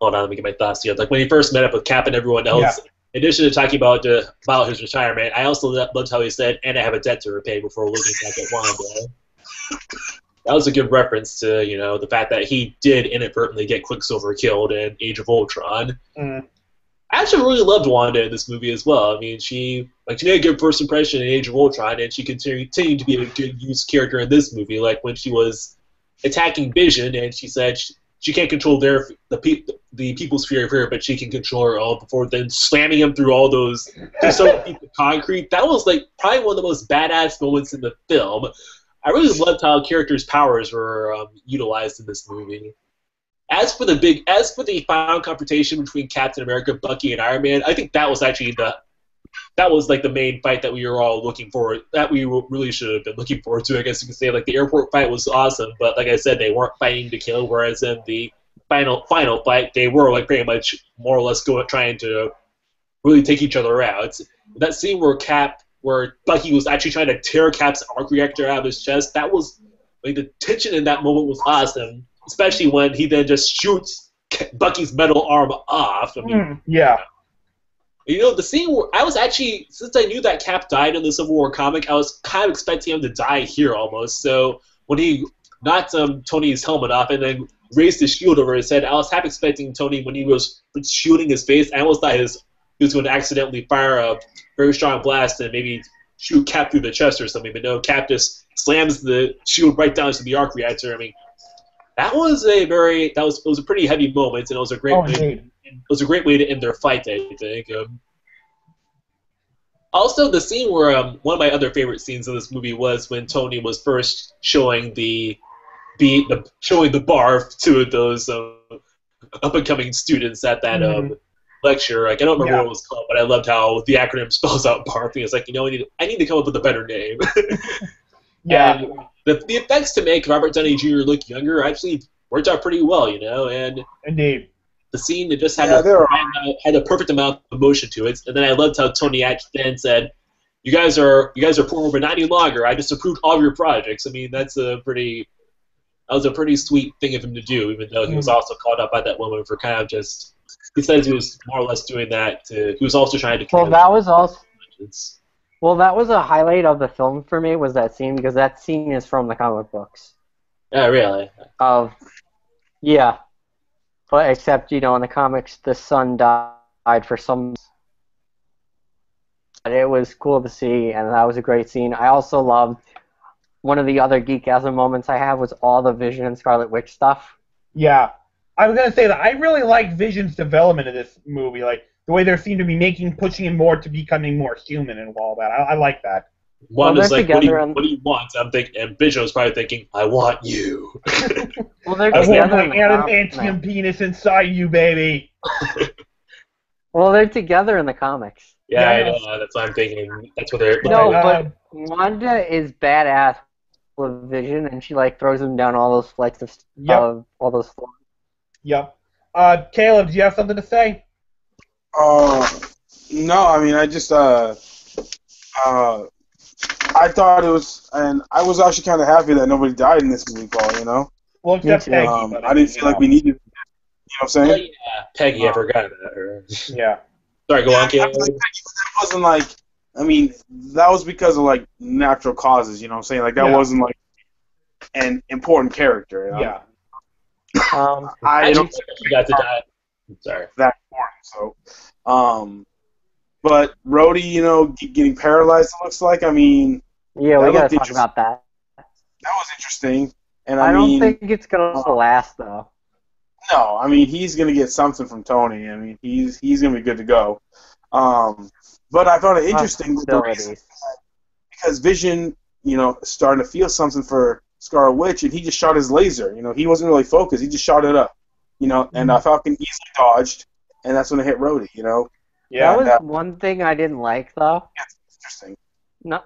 Hold on, let me get my thoughts together. When he first met up with Cap and everyone else, in addition to talking about his retirement, I also loved how he said, "And I have a debt to repay," before looking back at Wanda. That was a good reference to the fact that he did inadvertently get Quicksilver killed in Age of Ultron. I actually really loved Wanda in this movie as well. I mean, she made a good first impression in Age of Ultron, and she continued to be a good used character in this movie. When she was attacking Vision, and she said she can't control the people's fear of her, but she can control her own before then slamming him through all those so feet of concrete. That was like probably one of the most badass moments in the film. I really loved how characters' powers were utilized in this movie. As for the final confrontation between Captain America, Bucky, and Iron Man, I think that was actually like the main fight that we were all looking forward, that we really should have been looking forward to. I guess you could say, like, the airport fight was awesome, but like I said, they weren't fighting to kill. Whereas in the final fight, they were like pretty much more or less trying to really take each other out. That scene where Bucky was actually trying to tear Cap's arc reactor out of his chest, that was like the tension in that moment was awesome. Especially when he then just shoots Bucky's metal arm off. I mean, yeah. You know, the scene where I was actually, since I knew that Cap died in the Civil War comic, I was kind of expecting him to die here almost. So when he knocked Tony's helmet off and then raised his shield over his head, I was half expecting Tony, when he was shooting his face, I almost thought he was going to accidentally fire a very strong blast and maybe shoot Cap through the chest or something. But no, Cap just slams the shield right down to the arc reactor. I mean, it was a pretty heavy moment, and it was a great way to end their fight, I think. Also, the scene where one of my other favorite scenes in this movie was when Tony was first showing the bar to those up and coming students at that lecture. Like, I don't remember what it was called, but I loved how the acronym spells out barf. It's like, I need to come up with a better name. Yeah. And the effects to make Robert Downey Jr. look younger actually worked out pretty well, and indeed, the scene, it just had a perfect amount of emotion to it. And then I loved how Tony actually then said, "You guys are poor, but not any longer. I just approved all of your projects." I mean, that was a pretty sweet thing of him to do, even though he was also caught up by that woman for kind of just. He says he was more or less doing that. He was also trying to. Well, that was a highlight of the film for me, was that scene, because that scene is from the comic books. Oh, really? Yeah. But except, in the comics, the son died for some... But it was cool to see, and that was a great scene. I also loved... One of the other geekasm moments I have was all the Vision and Scarlet Witch stuff. Yeah. I was going to say that I really like Vision's development in this movie, like, the way they seem to be pushing him more to becoming more human and all that. I like that. One is like, what do you want? I'm thinking, and Vision was probably thinking, I want you. Well, they're I together want my adamantium penis inside you, baby. Well, they're together in the comics. Yeah, I know. That's what I'm thinking. That's what they're. No, but Wanda is badass with Vision, and she throws him down all those flights of all those floors. Yep. Caleb, do you have something to say? No, I mean, I just, I thought it was, and I was actually kind of happy that nobody died in this movie, Paul, Well, except Peggy. I didn't feel like we needed, what I'm saying? Oh, yeah, Peggy, I forgot about her. Yeah. Sorry, go on, Caleb. That wasn't that was because of, natural causes, what I'm saying? That wasn't, an important character, Yeah. I don't think she got to die. Sorry. That important, so. But Rhodey, getting paralyzed, it looks like. I mean. Yeah, we gotta talk about that. That was interesting, and I don't think it's gonna last though. No, I mean he's gonna get something from Tony. I mean he's gonna be good to go. But I found it interesting because Vision, starting to feel something for Scarlet Witch, and he just shot his laser. He wasn't really focused. He just shot it up. And Falcon easily dodged, and that's when it hit Rhodey. Yeah. That was one thing I didn't like, though. Yeah, it's interesting.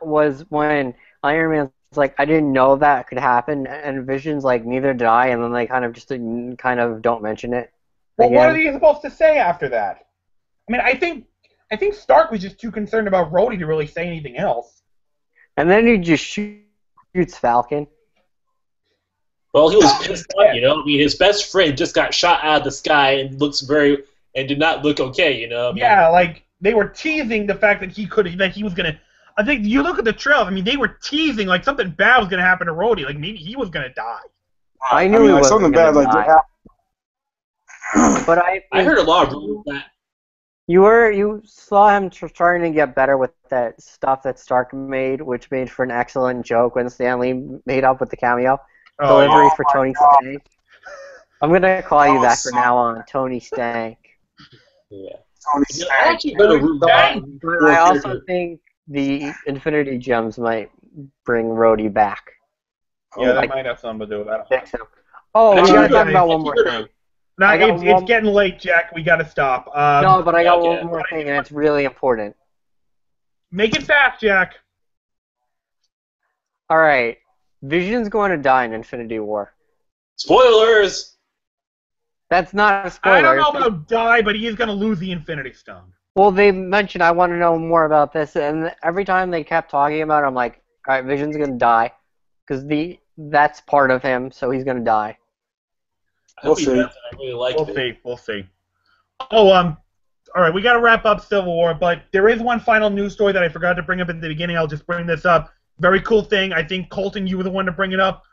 Was when Iron Man's like, I didn't know that could happen, and Vision's like, neither did I, and then they kind of don't mention it. Well, what are you supposed to say after that? I mean, I think Stark was just too concerned about Rhodey to really say anything else. And then he just shoots Falcon. Well, he was pissed off, I mean, his best friend just got shot out of the sky and did not look okay, Yeah, they were teasing the fact that he was gonna. I think you look at the trail. I mean, they were teasing something bad was gonna happen to Rhodey. Maybe he was gonna die. I knew he was something bad die. But I heard a lot of rumors that. You saw him trying to get better with that stuff that Stark made, which made for an excellent joke when Stanley made up with the cameo. Delivery for Tony Stark. I'm gonna call you that for Awesome. now on, Tony Stank. Yeah. Tony You know, Stark. I actually read a rumor. Dang. But I also think the Infinity Gems might bring Rhodey back. Yeah, that Like- might have something to do with that. Fix him. Oh, we Actually, gotta talk guys, about one more actually, thing. No, I got it's one- getting late, Jack. We gotta stop. No, but I got okay. one more thing, and it's really important. Make it fast, Jack. All right, Vision's going to die in Infinity War. Spoilers. That's not a spoiler. I don't know about die, but he is gonna lose the Infinity Stone. Well, they mentioned I want to know more about this, and every time they kept talking about it, I'm like, all right, Vision's gonna die, because that's part of him, so he's gonna die. I hope he We'll see. does. I really like We'll it. see. We'll see. Oh, all right, we got to wrap up Civil War, but there is one final news story that I forgot to bring up at the beginning. I'll just bring this up. Very cool thing. I think, Colton, you were the one to bring it up.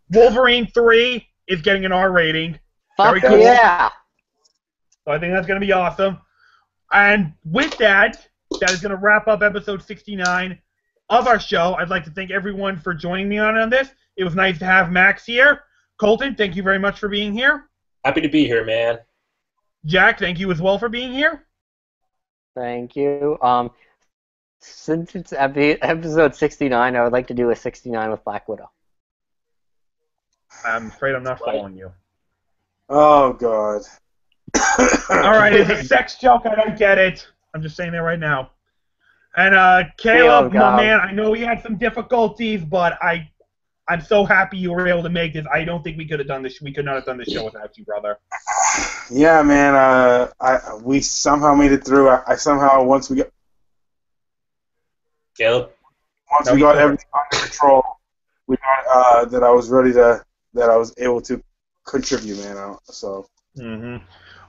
Wolverine 3 is getting an R rating. Fuck Very cool. yeah! So I think that's going to be awesome. And with that, that is going to wrap up episode 69 of our show. I'd like to thank everyone for joining me on this. It was nice to have Max here. Colton, thank you very much for being here. Happy to be here, man. Jack, thank you as well for being here. Thank you. Since it's episode 69, I would like to do a 69 with Black Widow. I'm afraid I'm not following you. Oh God. All right, it's a sex joke. I don't get it. I'm just saying that right now. And Caleb, Caleb, my man, I know we had some difficulties, but I'm so happy you were able to make this. I don't think we could have done this. We could not have done this show without you, brother. Yeah, man. We somehow made it through. I somehow once we Caleb. got everything under control, we got that I was able to contribute, man. So.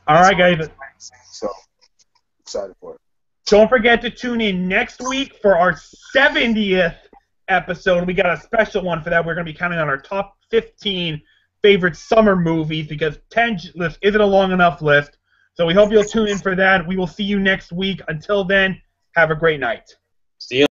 All right, guys. So excited for it. Don't forget to tune in next week for our 70th episode. We got a special one for that. We're going to be counting on our top 15 favorite summer movies because 10 list isn't a long enough list. So we hope you'll tune in for that. We will see you next week. Until then, have a great night. See you.